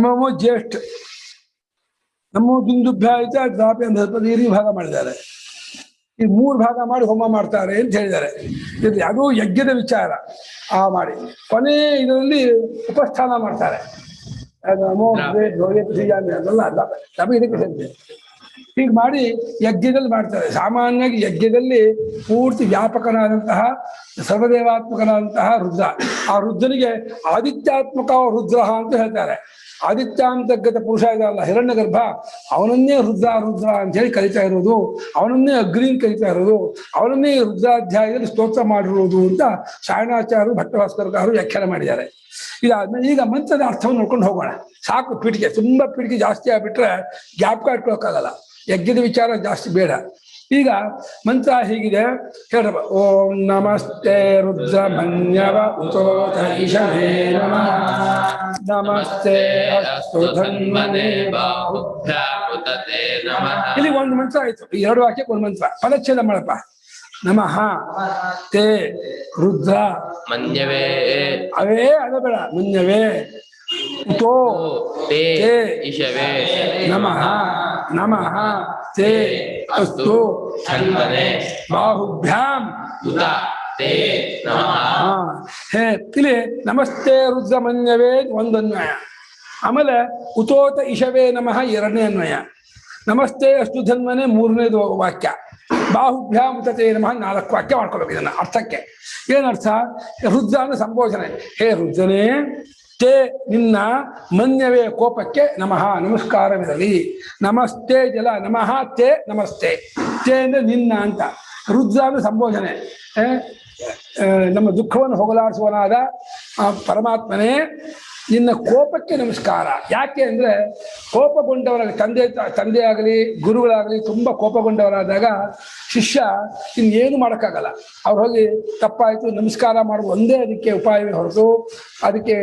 ನಮೋ ಜ್ಯೇಷ್ಠ, ನಮೋ ದುಂದುಭ್ಯಾಯ ಚ ದ್ರಾಪಿ ಈ ಭಾಗ ಮಾಡಿದ್ದಾರೆ. ಈ 3 ಭಾಗ ಮಾಡಿ ಹೋಮ ಮಾಡ್ತಾರೆ ಅಂತ ಹೇಳಿದ್ದಾರೆ. ಇರಲಿ, ಅದು ಯಜ್ಞದ ವಿಚಾರ. ಮಾಡಿ ಕೊನೆ ಇದರಲ್ಲಿ ಉಪಸ್ಥಾನ ಮಾಡ್ತಾರೆ. ನಮೋ ಅದೆಲ್ಲ ಇದಕ್ಕೆ ಸೇರಿದೆ. ಹೀಗೆ ಮಾಡಿ ಯಜ್ಞದಲ್ಲಿ ಮಾಡ್ತಾರೆ. ಸಾಮಾನ್ಯವಾಗಿ ಯಜ್ಞದಲ್ಲಿ ಪೂರ್ತಿ ವ್ಯಾಪಕನಾದಂತಹ ಸರ್ವದೇವಾತ್ಮಕನಾದಂತಹ ರುದ್ರ, ಆ ರುದ್ರನಿಗೆ ಆದಿತ್ಯಾತ್ಮಕ ರುದ್ರ ಅಂತ ಹೇಳ್ತಾರೆ. ಆದಿತ್ಯಾಂತರ್ಗತ ಪುರುಷ ಇದಲ್ಲ ಹಿರಣ್ಯ ಗರ್ಭ, ಅವನನ್ನೇ ರುದ್ರ ಅಂತ ಹೇಳಿ ಕರಿತಾ ಇರೋದು, ಅವನನ್ನೇ ಅಗ್ನಿನ್ ಕರಿತಾ ಇರೋದು, ಅವನನ್ನೇ ರುದ್ರಾಧ್ಯಾಯದಲ್ಲಿ ಸ್ತೋತ್ರ ಮಾಡಿರೋದು ಅಂತ ಸಾಯಣಾಚಾರ್ಯರು ಭಟ್ಟಭಾಸ್ಕರರು ವ್ಯಾಖ್ಯಾನ ಮಾಡಿದ್ದಾರೆ. ಇದಾದ್ಮೇಲೆ ಈಗ ಮಂತ್ರದ ಅರ್ಥವನ್ನು ನೋಡ್ಕೊಂಡು ಹೋಗೋಣ. ಸಾಕು, ಪೀಠಿಗೆ ತುಂಬಾ ಪೀಠಿಗೆ ಜಾಸ್ತಿ ಆಗ್ಬಿಟ್ರೆ ಜ್ಞಾಪಕ ಇಟ್ಕೊಳಕ್ಕಾಗಲ್ಲ. ಯಜ್ಞದ ವಿಚಾರ ಜಾಸ್ತಿ ಬೇಡ. ಈಗ ಮಂತ್ರ ಹೀಗಿದೆ, ಹೇಳ್ರಪ್ಪ. ಓಂ ನಮಸ್ತೆ ರುದ್ರ ಮನ್ಯವ ಉತೋತ ಈಶವೇ ನಮಃ, ನಮಸ್ತೆ ಅಸ್ತು ಧನ್ವನೆ ಬಾಹುಭ್ಯಾಕುತತೆ ನಮಃ. ಇಲ್ಲಿ 1 ಮಂತ್ರ ಆಯ್ತು. 2 ವಾಕ್ಯಕ್ಕೆ 1 ಮಂತ್ರ. ಪದಚ್ಛೇದ ಮಾಡಪ್ಪ. ನಮಃ ತೇ ರುದ್ರ ಮನ್ಯವೇ, ಅವೇ ಅದ ಬೇಡ, ಮನ್ಯವೇ ಉತೋ ತೇ ಈಶವೇ ನಮಃ ತೇ ಅಸ್ತು ಧನ್ವನೆ ಬಾಹುಭ್ಯಾಂ ಉತ ತೇ ನಮಃ. ಇಲ್ಲಿ ನಮಸ್ತೆ ರುದ್ರ ಮನ್ಯವೇ 1 ಅನ್ವಯ. ಆಮೇಲೆ ಉತೋತ ಇಶವೇ ನಮಃ 2ನೇ ಅನ್ವಯ. ನಮಸ್ತೆ ಅಸ್ತು ಧನ್ವನೆ 3ನೇದು ವಾಕ್ಯ. ಬಾಹುಭ್ಯಾಂ ಉತತೆ ನಮಃ 4 ವಾಕ್ಯ ಮಾಡ್ಕೊಳ್ಬೇಕು. ಇದನ್ನ ಅರ್ಥಕ್ಕೆ ಏನರ್ಥ? ರುದ್ರ ಅಂದ್ರೆ ಸಂಬೋಧನೆ. ಹೇ ರುದ್ರನೇ, ತೇ ನಿನ್ನ, ಮನ್ಯವೇ ಕೋಪಕ್ಕೆ, ನಮಃ ನಮಸ್ಕಾರವಿರಲಿ. ನಮಸ್ತೆ ಜಲ, ನಮಃ ತೇ ನಮಸ್ತೆ. ತೇ ಅಂದ್ರೆ ನಿನ್ನ ಅಂತ. ರುದ್ರ ಅಂದ್ರೆ ಸಂಬೋಧನೆ. ನಮ್ಮ ದುಃಖವನ್ನು ಹೋಗಲಾಡಿಸುವನಾದ ಪರಮಾತ್ಮನೇ, ನಿನ್ನ ಕೋಪಕ್ಕೆ ನಮಸ್ಕಾರ. ಯಾಕೆ ಅಂದ್ರೆ ಕೋಪಗೊಂಡವರಾಗಲಿ, ತಂದೆ ಆಗಲಿ ಗುರುಗಳಾಗಲಿ ತುಂಬಾ ಕೋಪಗೊಂಡವರಾದಾಗ ಶಿಷ್ಯ ಇನ್ನೇನು ಮಾಡೋಕ್ಕಾಗಲ್ಲ. ಅವ್ರು ಹೋಗಿ ತಪ್ಪಾಯ್ತು ನಮಸ್ಕಾರ ಮಾಡೋದು ಒಂದೇ ಅದಕ್ಕೆ ಉಪಾಯವೇ ಹೊರತು, ಅದಕ್ಕೆ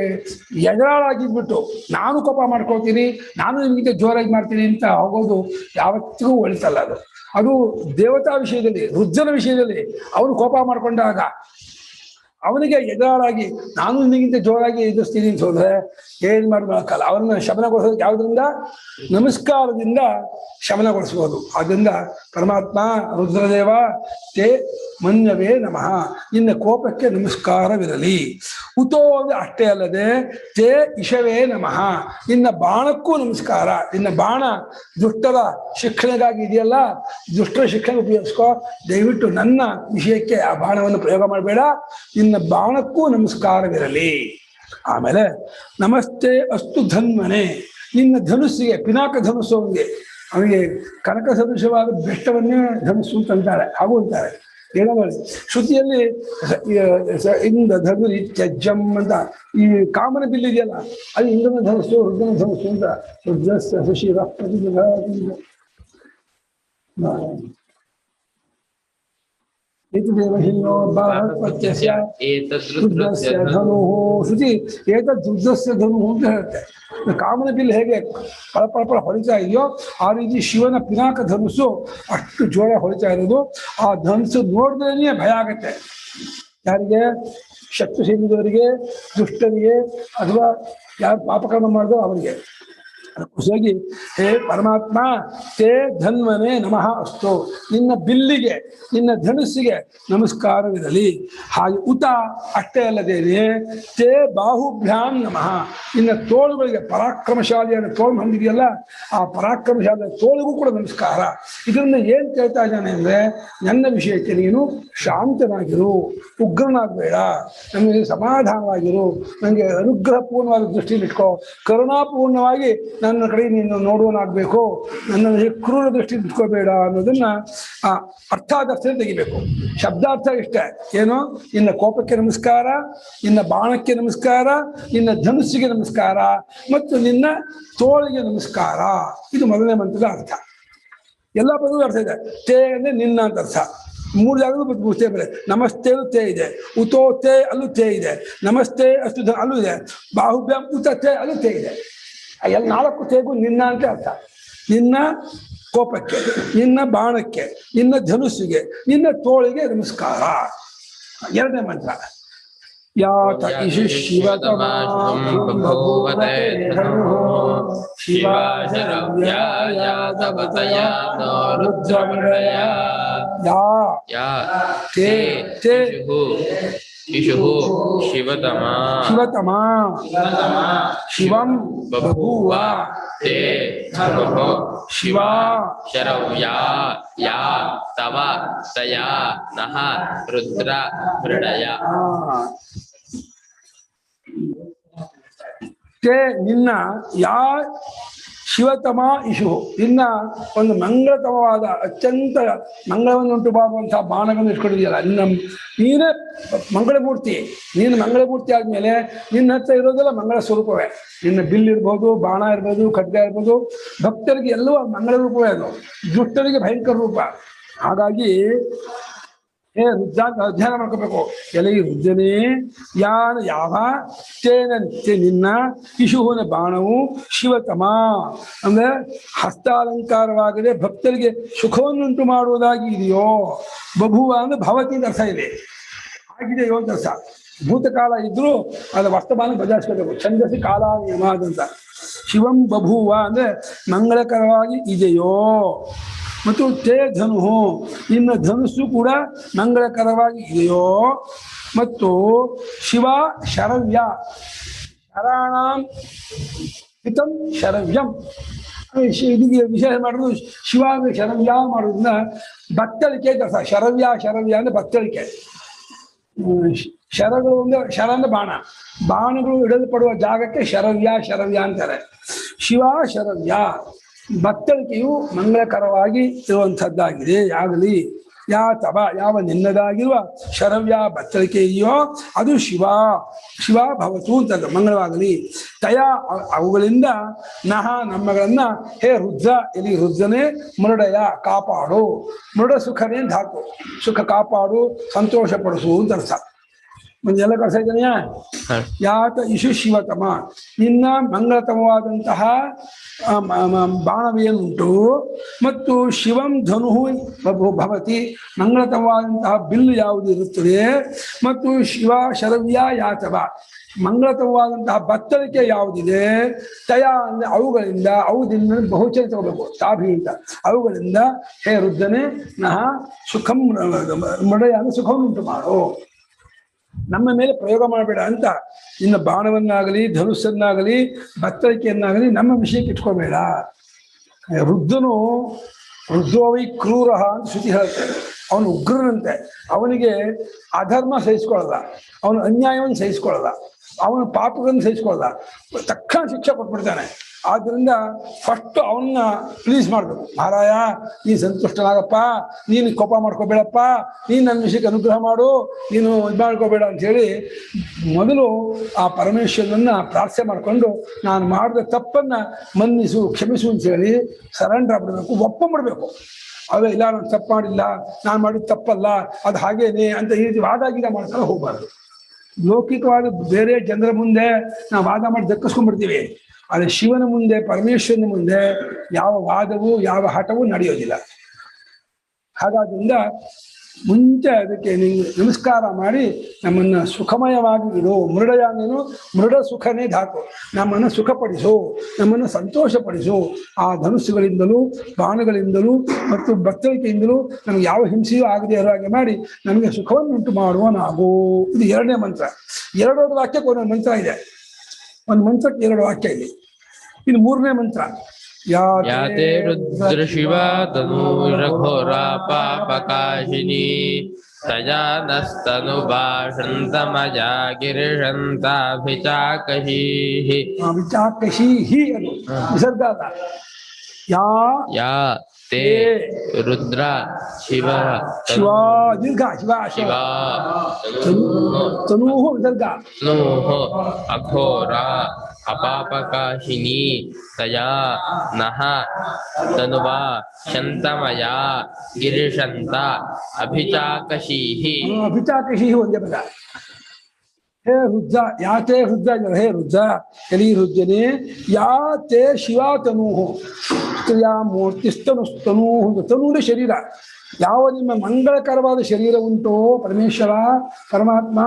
ಎದುರಾಳಾಗಿದ್ಬಿಟ್ಟು ನಾನು ಕೋಪ ಮಾಡ್ಕೊಳ್ತೀನಿ, ನಾನು ನಿಮಗೆ ಜೋರಾಗಿ ಮಾಡ್ತೀನಿ ಅಂತ ಹೋಗೋದು ಯಾವತ್ತಿಗೂ ಒಳಿತಲ್ಲ. ಅದು ದೇವತಾ ವಿಷಯದಲ್ಲಿ, ರುದ್ರನ ವಿಷಯದಲ್ಲಿ ಅವನು ಕೋಪ ಮಾಡ್ಕೊಂಡಾಗ ಅವನಿಗೆ ಎದುರಾಳಾಗಿ ನಾನು ನಿನಗಿಂತ ಜೋರಾಗಿ ಎದುರಿಸ್ತೀನಿ ಅಂತ ಹೋದ್ರೆ ಏನ್ ಮಾಡ್ಬೇಕಲ್ಲ. ಅವರನ್ನ ಶಮನಗೊಳಿಸೋದು ಯಾವುದರಿಂದ? ನಮಸ್ಕಾರದಿಂದ ಶಮನಗೊಳಿಸ್ಬೋದು. ಆದ್ದರಿಂದ ಪರಮಾತ್ಮ ರುದ್ರದೇವ ತೇ ಮನ್ಯವೇ ನಮಃ, ನಿನ್ನ ಕೋಪಕ್ಕೆ ನಮಸ್ಕಾರವಿರಲಿ. ಉತೋ ಅಂದ್ರೆ ಅಷ್ಟೇ ಅಲ್ಲದೆ ತೇ ಇಶವೇ ನಮಃ, ನಿನ್ನ ಬಾಣಕ್ಕೂ ನಮಸ್ಕಾರ. ನಿನ್ನ ಬಾಣ ದುಷ್ಟರ ಶಿಕ್ಷಣೆಗಾಗಿ ಇದೆಯಲ್ಲ, ದುಷ್ಟರ ಶಿಕ್ಷಣ ಉಪಯೋಗಿಸ್ಕೋ. ದಯವಿಟ್ಟು ನನ್ನ ವಿಷಯಕ್ಕೆ ಆ ಬಾಣವನ್ನು ಪ್ರಯೋಗ ಮಾಡಬೇಡ. ನಿನ್ನ ಬಾಣಕ್ಕೂ ನಮಸ್ಕಾರವಿರಲಿ. ಆಮೇಲೆ ನಮಸ್ತೆ ಅಸ್ತು ಧನ್ವನೆ, ನಿನ್ನ ಧನುಸ್ಸಿಗೆ, ಪಿನಾಕ ಧನುಸ್ಸು ಅವನಿಗೆ ಕನಕ ಸದೃಶವಾದ ಬೆಟ್ಟವನ್ನೇ ಧನುಸ್ಸು ಅಂತಾರೆ, ಹಾಗೂ ಅಂತಾರೆ. ಹೇಳಬೇಡಿ. ಶ್ರುತಿಯಲ್ಲಿ ಇಂದ ಧನುರಿ ತ್ಯಜ್ಯಂ ಅಂತ ಈ ಕಾಮನ ಬಿಲ್ ಇದೆಯಲ್ಲ, ಅದು ಇಂದ್ರನ ಧನಸ್ಸು ರುದ್ರನ ಧನಸ್ಸು ಅಂತ. ರುದ್ರಸ್ಯ ಸುಶೀಲ ಪ್ರತಿಭ ಶ್ರುತಿ ಏತದ್ರುದ್ರಸ್ಯ ಧನು ಅಂತ ಹೇಳುತ್ತೆ. ಕಾಮನ ಬಿಲ್ ಹೇಗೆ ಪಳ ಹೊಳಿತಾ ಇದೆಯೋ ಆ ರೀತಿ ಶಿವನ ಪಿನಾಕ ಧನುಸ್ಸು ಅಷ್ಟು ಜೋರ ಹೊಳಿತಾ ಇರೋದು. ಆ ಧನುಸ್ಸು ನೋಡಿದ್ರೇನೆ ಭಯ ಆಗತ್ತೆ. ಯಾರಿಗೆ? ಶತ್ರು ಸೈನ್ಯದವರಿಗೆ, ದುಷ್ಟರಿಗೆ, ಅಥವಾ ಯಾರು ಪಾಪಕರ್ಮ ಮಾಡಿದೋ ಅವರಿಗೆ. ಅದಕ್ಕೋಸ್ಕರಾಗಿ ಹೇ ಪರಮಾತ್ಮ ತೇ ಧನ್ವನೇ ನಮಃ ಅಸ್ತು, ನಿನ್ನ ಬಿಲ್ಲಿಗೆ ನಿನ್ನ ಧನುಸ್ಸಿಗೆ ನಮಸ್ಕಾರವಿರಲಿ. ಹಾಗೆ ಉತ ಅಷ್ಟೇ ಅಲ್ಲದೇನೆ ತೇ ಬಾಹುಭ್ಯಾಂ ನಮಃ, ನಿನ್ನ ತೋಳುಗಳಿಗೆ ಪರಾಕ್ರಮಶಾಲಿಯಾದ ತೋಳು ಹೊಂದಿದೆಯಲ್ಲ, ಆ ಪರಾಕ್ರಮಶಾಲಿಯ ತೋಳಿಗೂ ಕೂಡ ನಮಸ್ಕಾರ. ಇದರಿಂದ ಏನ್ ಕೇಳ್ತಾ ಇದ್ದಾನೆ ಅಂದ್ರೆ, ನನ್ನ ವಿಷಯಕ್ಕೆ ನೀನು ಶಾಂತನಾಗಿರು, ಉಗ್ರನಾಗಬೇಡ, ನನಗೆ ಸಮಾಧಾನವಾಗಿರು, ನನಗೆ ಅನುಗ್ರಹಪೂರ್ಣವಾದ ದೃಷ್ಟಿಯಲ್ಲಿ ಇಟ್ಕೋ, ಕರುಣಾಪೂರ್ಣವಾಗಿ ನನ್ನ ಕಡೆ ನೀನು ನೋಡುವನಾಗಬೇಕು, ನನ್ನನ್ನು ಕ್ರೂರ ದೃಷ್ಟಿ ಇಟ್ಕೋಬೇಡ ಅನ್ನೋದನ್ನ ಆ ಅರ್ಥಾದರ್ಥ ತೆಗಿಬೇಕು. ಶಬ್ದಾರ್ಥ ಇಷ್ಟೇ ಏನು? ನಿನ್ನ ಕೋಪಕ್ಕೆ ನಮಸ್ಕಾರ, ನಿನ್ನ ಬಾಣಕ್ಕೆ ನಮಸ್ಕಾರ, ನಿನ್ನ ಧನುಸ್ಸಿಗೆ ನಮಸ್ಕಾರ ಮತ್ತು ನಿನ್ನ ತೋಳಿಗೆ ನಮಸ್ಕಾರ. ಇದು ಮೊದಲನೇ ಮಂತ್ರದ ಅರ್ಥ. ಎಲ್ಲ ಪದವೂ ಅರ್ಥ ಇದೆ. ತೇ ಅಂದ್ರೆ ನಿನ್ನ ಅಂತ ಅರ್ಥ. 3 ಜಾಗದಲ್ಲೂ ತೇ ಬರೆ. ನಮಸ್ತೆ ತೇ ಇದೆ, ಉತೋ ತೇ ಅಲ್ಲೂ ತೇ ಇದೆ, ನಮಸ್ತೆ ಅಷ್ಟು ಅಲ್ಲೂ ಇದೆ, ಬಾಹುಭ್ಯಾಂ ಉತ ತೇ ಅಲ್ಲೂ ತೇ ಇದೆ. ಎಲ್ಲ 4 ತೇಗೂ ನಿನ್ನ ಅಂತ ಅರ್ಥ. ನಿನ್ನ ಕೋಪಕ್ಕೆ, ನಿನ್ನ ಬಾಣಕ್ಕೆ, ನಿನ್ನ ಧನುಸ್ಸಿಗೆ, ನಿನ್ನ ತೋಳಿಗೆ ನಮಸ್ಕಾರ. ಎರಡನೇ ಮಂತ್ರ ಯಾತ ಇಶು ಶಿವತಮಾ ಶಿವಂ ಬಭೂವ ತೇ ಧನುಃ ಶಿವಾ ಶರವ್ಯಾ ಯಾ ತವ ತಯಾ ನಃ ರುದ್ರ ಮೃಡಯ. ತೇ ನಿನ್ನ ಯಾ ಶಿವತಮ ಇಶು, ನಿನ್ನ ಒಂದು ಮಂಗಳತಮವಾದ ಅತ್ಯಂತ ಮಂಗಳವನ್ನುಂಟು ಮಾಡುವಂತಹ ಬಾಣಗಳನ್ನು ಇಟ್ಕೊಂಡಿದೆಯಲ್ಲ, ನೀನೇ ಮಂಗಳಮೂರ್ತಿ. ನೀನು ಮಂಗಳಮೂರ್ತಿ ಆದ್ಮೇಲೆ ನಿನ್ನ ಹತ್ರ ಇರೋದೆಲ್ಲ ಮಂಗಳ ಸ್ವರೂಪವೇ. ನಿನ್ನ ಬಿಲ್ ಇರ್ಬೋದು, ಬಾಣ ಇರ್ಬೋದು, ಖಡ್ಗ ಇರ್ಬೋದು, ಭಕ್ತರಿಗೆ ಎಲ್ಲವೂ ಮಂಗಳ ರೂಪವೇ. ಅದು ದುಷ್ಟರಿಗೆ ಭಯಂಕರ ರೂಪ. ಹಾಗಾಗಿ ಹೇ ರುದ್ರ ಅಂತ ಅಧ್ಯಯನ ಮಾಡ್ಕೋಬೇಕು. ಎಲೆ ರುದ್ರನೇ ಯಾನ ಯಾವ ತೇನ ನಿತ್ಯ ನಿನ್ನ ಇಶುಹುನ ಬಾಣವು ಶಿವತಮ ಅಂದ್ರೆ ಹಸ್ತಾಲಂಕಾರವಾಗದೆ ಭಕ್ತರಿಗೆ ಸುಖವನ್ನುಂಟು ಮಾಡುವುದಾಗಿ ಇದೆಯೋ. ಬಭುವ ಅಂದ್ರೆ ಭವತಿ ಅಂತ ಅರ್ಥ ಇದೆ, ಆಗಿದೆಯೋ ಅಂತ ಅರ್ಥ. ಭೂತಕಾಲ ಇದ್ರೂ ಅದು ವರ್ತಮಾನ ಬದಲಾಯಿಸ್ಕೋಬೇಕು. ಛಂದಸಿ ಕಾಲ ನಿಯಮಾದಂತ. ಶಿವಂ ಬಭುವ ಅಂದ್ರೆ ಮಂಗಳಕರವಾಗಿ ಇದೆಯೋ. ಮತ್ತು ತೇ ಧನು, ನಿನ್ನ ಧನುಸ್ಸು ಕೂಡ ಮಂಗಳಕರವಾಗಿ ಇದೆಯೋ. ಮತ್ತು ಶಿವ ಶರವ್ಯ, ಶರಾಣಾಂ ಹಿತಂ ಶರವ್ಯಂ. ಇದಕ್ಕೆ ವಿಶೇಷ ಮಾಡೋದು ಶಿವ ಅಂದ್ರೆ ಶರವ್ಯ ಮಾಡೋದ್ರಿಂದ ಬತ್ತಳಿಕೆ ಅಂತ. ಶರವ್ಯ ಶರವ್ಯ ಅಂದ್ರೆ ಬತ್ತಳಿಕೆ. ಶರಗಳು ಅಂದ್ರೆ ಶರ ಅಂದ್ರೆ ಬಾಣ, ಬಾಣಗಳು ಇಡಲ್ಪಡುವ ಜಾಗಕ್ಕೆ ಶರವ್ಯ ಶರವ್ಯ ಅಂತಾರೆ. ಶಿವ ಶರವ್ಯ ಬತ್ತಳಿಕೆಯು ಮಂಗಳಕರವಾಗಿ ಇರುವಂಥದ್ದಾಗಿದೆ. ಆಗಲಿ ಯಾ ತವ ಯಾವ ನಿನ್ನದಾಗಿರುವ ಶರವ್ಯ ಬತ್ತಳಿಕೆ ಇದೆಯೋ ಅದು ಶಿವ ಶಿವ ಭವತು ಅಂತ ಮಂಗಳವಾಗಲಿ. ತಯ ಅವುಗಳಿಂದ ನಹ ನಮ್ಮಗಳನ್ನ ಹೇ ರುದ್ರ ಇಲ್ಲಿ ರುದ್ರನೇ ಮೃಡಯ ಕಾಪಾಡು. ಮೃಡ ಸುಖನೇ ಧಾತು, ಸುಖ ಕಾಪಾಡು, ಸಂತೋಷ ಪಡಿಸು ಅಂತ ಅರ್ಥ. ಮುಂದೆಲ್ಲ ಕಳ್ಸ ಇದ್ದಾನೆಯಾ? ಯಾತ ಇಶು ಶಿವತಮ, ನಿನ್ನ ಮಂಗಳತಮವಾದಂತಹ ಬಾಣವೇನುಂಟು ಮತ್ತು ಶಿವಂ ಧನು ಭವತಿ ಮಂಗಳತಮವಾದಂತಹ ಬಿಲ್ಲು ಯಾವುದು ಇರುತ್ತದೆ ಮತ್ತು ಶಿವ ಶರವ್ಯ ಯಾತವ ಮಂಗಳತಮವಾದಂತಹ ಬತ್ತಳಿಕೆ ಯಾವುದಿದೆ ತಯ ಅಂದ್ರೆ ಅವುಗಳಿಂದ, ಅವುದಿಂದ ಬಹುಚರಿ ತಗೋಬೇಕು ತಾಭಿ ಅಂತ, ಅವುಗಳಿಂದ ಹೇ ರುದ್ರನೇ ನಹ ಸುಖಂ ಮೃಡಯ ಸುಖವನ್ನುಂಟು ಮಾಡು, ನಮ್ಮ ಮೇಲೆ ಪ್ರಯೋಗ ಮಾಡಬೇಡ ಅಂತ. ನಿನ್ನ ಬಾಣವನ್ನಾಗಲಿ ಧನುಸ್ಸನ್ನಾಗಲಿ ಬತ್ತಳಿಕೆಯನ್ನಾಗಲಿ ನಮ್ಮ ವಿಷಯಕ್ಕೆ ಇಟ್ಕೋಬೇಡ. ರುದ್ರನು ರುದ್ರೋವೈ ಕ್ರೂರ ಅಂತ ಶ್ರುತಿ ಹೇಳ್ತಾರೆ. ಅವನು ಉಗ್ರನಂತೆ. ಅವನಿಗೆ ಅಧರ್ಮ ಸಹಿಸ್ಕೊಳ್ಳಲ್ಲ, ಅವನು ಅನ್ಯಾಯವನ್ನು ಸಹಿಸ್ಕೊಳ್ಳಲ್ಲ, ಅವನ ಪಾಪಗಳನ್ನು ಸಹಿಸ್ಕೊಳ್ಳಲ್ಲ, ತಕ್ಷಣ ಶಿಕ್ಷೆ ಕೊಟ್ಬಿಡ್ತಾನೆ. ಆದ್ದರಿಂದ ಫಸ್ಟ್ ಅವನ್ನ ಪ್ಲೀಸ್ ಮಾಡ್ಬೇಕು. ಮಹಾರಾಯ ನೀನು ಸಂತುಷ್ಟನಾಗಪ್ಪ, ನೀನು ಕೋಪ ಮಾಡ್ಕೋಬೇಡಪ್ಪ, ನೀನು ನನ್ನ ವಿಷಯಕ್ಕೆ ಅನುಗ್ರಹ ಮಾಡು, ನೀನು ಇದು ಮಾಡ್ಕೋಬೇಡ ಅಂಥೇಳಿ ಮೊದಲು ಆ ಪರಮೇಶ್ವರನನ್ನ ಪ್ರಾರ್ಥನೆ ಮಾಡಿಕೊಂಡು ನಾನು ಮಾಡಿದ ತಪ್ಪನ್ನ ಮನ್ನಿಸು, ಕ್ಷಮಿಸು ಅಂತೇಳಿ ಸರೆಂಡರ್ ಆಗ್ಬಿಡ್ಬೇಕು, ಒಪ್ಪಂಬಿಡ್ಬೇಕು. ಅದೇ ಇಲ್ಲ ನಾನು ತಪ್ಪು ಮಾಡಿಲ್ಲ, ನಾನು ಮಾಡಿದ ತಪ್ಪಲ್ಲ, ಅದು ಹಾಗೇನೆ ಅಂತ ಈ ರೀತಿ ವಾದ ಗೀದ ಮಾಡ್ಕೊಂಡು ಹೋಗ್ಬಾರ್ದು. ಲೌಕಿಕವಾದ ಬೇರೆ ಜನರ ಮುಂದೆ ನಾವು ವಾದ ಮಾಡಿ ದಕ್ಕಿಸ್ಕೊಂಡ್ಬಿಡ್ತೀವಿ. ಆದರೆ ಶಿವನ ಮುಂದೆ, ಪರಮೇಶ್ವರನ ಮುಂದೆ ಯಾವ ವಾದವೂ ಯಾವ ಹಠವೂ ನಡೆಯೋದಿಲ್ಲ. ಹಾಗಾದ್ರಿಂದ ಮುಂಚೆ ಅದಕ್ಕೆ ನೀವು ನಮಸ್ಕಾರ ಮಾಡಿ ನಮ್ಮನ್ನು ಸುಖಮಯವಾಗಿ ಇಡು. ಮೃಡಯ ನೀನು ಮೃಡ ಸುಖನೇ ಧಾತು, ನಮ್ಮನ್ನು ಸುಖಪಡಿಸು, ನಮ್ಮನ್ನು ಸಂತೋಷಪಡಿಸು. ಆ ಧನುಸ್ಸುಗಳಿಂದಲೂ ಬಾಣಗಳಿಂದಲೂ ಮತ್ತು ಬತ್ತಳಿಕೆಯಿಂದಲೂ ನಮ್ಗೆ ಯಾವ ಹಿಂಸೆಯೂ ಆಗದೆ ಇರೋ ಹಾಗೆ ಮಾಡಿ ನಮಗೆ ಸುಖವನ್ನು ಉಂಟು ಮಾಡುವನಾಗು. ಇದು ಎರಡನೇ ಮಂತ್ರ. ಎರಡೊಂದು ವಾಕ್ಯಕ್ಕೆ ಒಂದೊಂದು ಮಂತ್ರ ಇದೆ, ಒಂದು ಮಂತ್ರಕ್ಕೆ ಎರಡು ವಾಕ್ಯ ಇದೆ. ಇದು ಮೂರನೇ ಮಂತ್ರ. ಯಾತೆ ರುದ್ರ ಶಿವ ತನೂರಘೋರ ಪಾಪಕಾಶಿನಿ ತಯಾ ನಸ್ತನು ಭಾಷಂತಮಜಾ ಗಿರಿಶಂತಾಭಿಚಾಕಶೀಹಿ. ವಿಚಾಕಶೀಹಿ ಅದು ವಿಸರ್ಗ ಅಲ್ಲ. ಯಾ ತೇ ರುದ್ರ ಶಿವ ಶಿವ ದೀರ್ಘ ಶಿವ ಶಿವ ತನೂಹು ವಿಸರ್ಗ ತನೂಃ ಅಘೋರ ಅಪಾಪಕಾಶಿನಿ ತಯಾ ನಃ ತನುವಾ ಶಂತಮಯಾ ಗಿರಿಶಂತ ಅಭಿಚಾಕಶೀಹಿ. ಅಭಿಚಾಕಶೀಹಿ ಒಂದೇ ಪದ. ಹೇ ರುದ್ರ, ಯಾತೆ ರುದ್ರ, ಹೇ ರುದ್ರ ಎಲಿ ರುದ್ರನೇ, ಯಾತೆ ಶಿವ ತನೂಹು ಸ್ತ್ರೀಯ ಮೂರ್ತಿಸ್ತನುಸ್ತನೂಹು. ತನೂರ ಶರೀರ, ಯಾವ ನಿಮ್ಮ ಮಂಗಳಕರವಾದ ಶರೀರ ಉಂಟೋ ಪರಮೇಶ್ವರ ಪರಮಾತ್ಮ,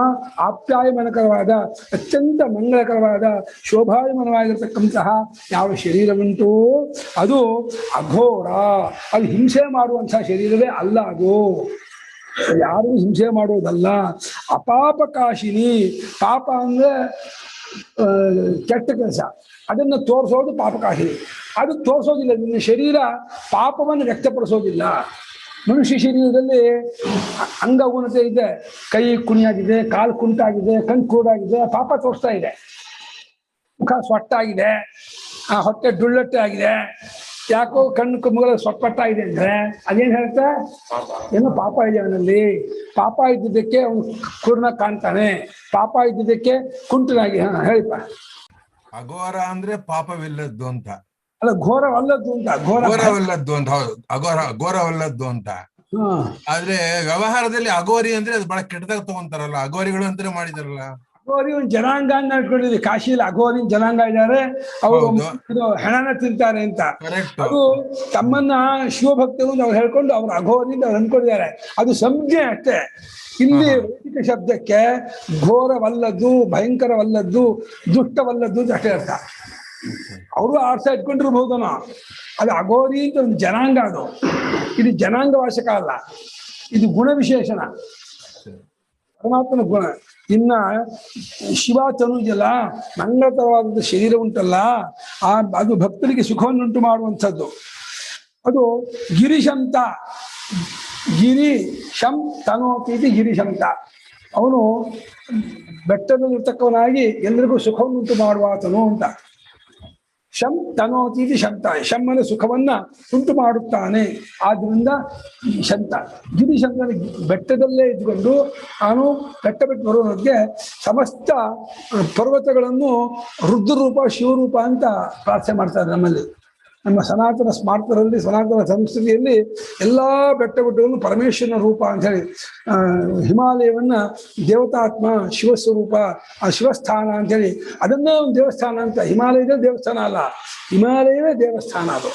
ಆಪ್ಯಾಯಮನಕರವಾದ ಅತ್ಯಂತ ಮಂಗಳಕರವಾದ ಶೋಭಾಯಮನವಾಗಿರತಕ್ಕಂತಹ ಯಾವ ಶರೀರ ಉಂಟೋ ಅದು ಅಘೋರ, ಅದು ಹಿಂಸೆ ಮಾಡುವಂತಹ ಶರೀರವೇ ಅಲ್ಲ. ಅದು ಯಾರು ಹಿಂಸೆ ಮಾಡೋದಲ್ಲ. ಅಪಾಪಕಾಶಿನಿ, ಪಾಪ ಅಂದ್ರೆ ಕೆಟ್ಟ ಕೆಲಸ, ಅದನ್ನು ತೋರಿಸೋದು ಪಾಪಕಾಶಿನಿ. ಅದು ತೋರಿಸೋದಿಲ್ಲ. ನಿನ್ನ ಶರೀರ ಪಾಪವನ್ನು ವ್ಯಕ್ತಪಡಿಸೋದಿಲ್ಲ. ಮನುಷ್ಯ ಶರೀರದಲ್ಲಿ ಅಂಗಗುಣತೆ ಇದೆ, ಕೈ ಕುಣಿಯಾಗಿದೆ, ಕಾಲು ಕುಂಟಾಗಿದೆ, ಕಣ್ ಕೂಡಾಗಿದೆ, ಪಾಪ ತೋರಿಸ್ತಾ ಇದೆ. ಮುಖ ಸೊಟ್ಟಾಗಿದೆ, ಹೊಟ್ಟೆ ಡುಳ್ಳಟ್ಟೆ ಆಗಿದೆ, ಯಾಕೋ ಕಣ್ಣು ಮುಗಲ ಸೊಟ್ಟಪಟ್ಟಾಗಿದೆ ಅಂದ್ರೆ ಅದೇನು ಹೇಳುತ್ತೆ? ಏನೋ ಪಾಪ ಇದೆ ಅವನಲ್ಲಿ. ಪಾಪ ಇದ್ದಿದ್ದಕ್ಕೆ ಅವನು ಕುರ್ನ ಕಾಣ್ತಾನೆ, ಪಾಪ ಇದ್ದಿದ್ದಕ್ಕೆ ಕುಂಟನಾಗಿ. ಹೇಳಿಪ್ಪ. ಅಘೋರ ಅಂದ್ರೆ ಪಾಪವಿಲ್ಲದ್ದು ಅಂತ ಅಲ್ಲ, ಘೋರವಲ್ಲದ್ದು ಅಂತ. ಘೋರವಲ್ಲದ್ದು ಅಂತ. ಹೌದು, ಘೋರವಲ್ಲದ್ದು ಅಂತ. ಆದ್ರೆ ವ್ಯವಹಾರದಲ್ಲಿ ಅಘೋರಿ ಅಂದ್ರೆ ಅದು ಬಹಳ ಕೆಟ್ಟದಾಗ ತಗೊಂತಾರಲ್ಲ, ಅಘೋರಿಗಳು ಅಂತಾನೆ ಮಾಡಿದಾರಲ್ಲ. ಅಘೋರಿ ಒಂದು ಜನಾಂಗ ಅಂತ ಹೇಳ್ಕೊಂಡಿದ್ವಿ. ಕಾಶಿಯಲ್ಲಿ ಅಘೋರಿ ಜನಾಂಗ ಇದ್ದಾರೆ, ಅವರು ಹೆಣನ ತಿಂತಾರೆ ಅಂತ. ಅದು ತಮ್ಮನ್ನ ಶಿವಭಕ್ತರು ಅವ್ರು ಹೇಳ್ಕೊಂಡು ಅವ್ರು ಅಘೋರಿ ಅಂತ ಅವ್ರು ಅನ್ಕೊಂಡಿದ್ದಾರೆ. ಅದು ಸಂಜ್ಞೆ ಅಷ್ಟೇ. ಇಲ್ಲಿ ವೈದಿಕ ಶಬ್ದಕ್ಕೆ ಘೋರವಲ್ಲದ್ದು, ಭಯಂಕರವಲ್ಲದ್ದು, ದುಷ್ಟವಲ್ಲದ್ದು ಅಂತ ಅಷ್ಟೇ ಅರ್ಥ. ಅವರು ಅರ್ಥ ಇಟ್ಕೊಂಡಿರ್ಬೋದನೋ. ಅದು ಅಘೋರಿ ಅಂತ ಒಂದು ಜನಾಂಗ. ಅದು ಇದು ಜನಾಂಗ ವಾಚಕ ಅಲ್ಲ, ಇದು ಗುಣ ವಿಶೇಷಣ, ಪರಮಾತ್ಮನ ಗುಣ. ಇನ್ನ ಶಿವ ತನುಜಲ್ಲ, ಮಂಗಳಕರವಾದ ಶರೀರ ಉಂಟಲ್ಲ, ಅದು ಭಕ್ತರಿಗೆ ಸುಖವನ್ನುಂಟು ಮಾಡುವಂಥದ್ದು. ಅದು ಗಿರಿಶಂತ, ಗಿರಿ ಶಂ ತನೋತೀತಿ ಗಿರಿಶಂತ. ಅವನು ಬೆಟ್ಟದಲ್ಲಿರ್ತಕ್ಕವನಾಗಿ ಎಲ್ಲರಿಗೂ ಸುಖವನ್ನುಂಟು ಮಾಡುವಾತನು ಅಂತ. ಶಂ ತನೋತೀತಿ ಶಂತ, ಶಮ್ಮನ ಸುಖವನ್ನ ಉಂಟು ಮಾಡುತ್ತಾನೆ. ಆದ್ರಿಂದ ಶಂತ. ಗಿರಿಶಂತನ ಬೆಟ್ಟದಲ್ಲೇ ಇದ್ಕೊಂಡು ಅವನು ಬೆಟ್ಟ ಬಿಟ್ಟು ಬರುವವನಿಗೆ ಸಮಸ್ತ ಪರ್ವತಗಳನ್ನು ರುದ್ರರೂಪ ಶಿವರೂಪ ಅಂತ ಪ್ರಾರ್ಥನೆ ಮಾಡ್ತಾರೆ. ನಮ್ಮಲ್ಲಿ ನಮ್ಮ ಸನಾತನ ಸ್ಮಾರಕದಲ್ಲಿ, ಸನಾತನ ಸಂಸ್ಕೃತಿಯಲ್ಲಿ ಎಲ್ಲ ಬೆಟ್ಟ ಗುಡ್ಡಗಳನ್ನು ಪರಮೇಶ್ವರನ ರೂಪ ಅಂತ ಹೇಳಿ, ಹಿಮಾಲಯವನ್ನ ದೇವತಾತ್ಮ ಶಿವಸ್ವರೂಪ, ಆ ಶಿವಸ್ಥಾನ ಅಂತೇಳಿ ಅದನ್ನೇ ಒಂದು ದೇವಸ್ಥಾನ ಅಂತ. ಹಿಮಾಲಯದ ದೇವಸ್ಥಾನ ಅಲ್ಲ, ಹಿಮಾಲಯವೇ ದೇವಸ್ಥಾನ ಅದು.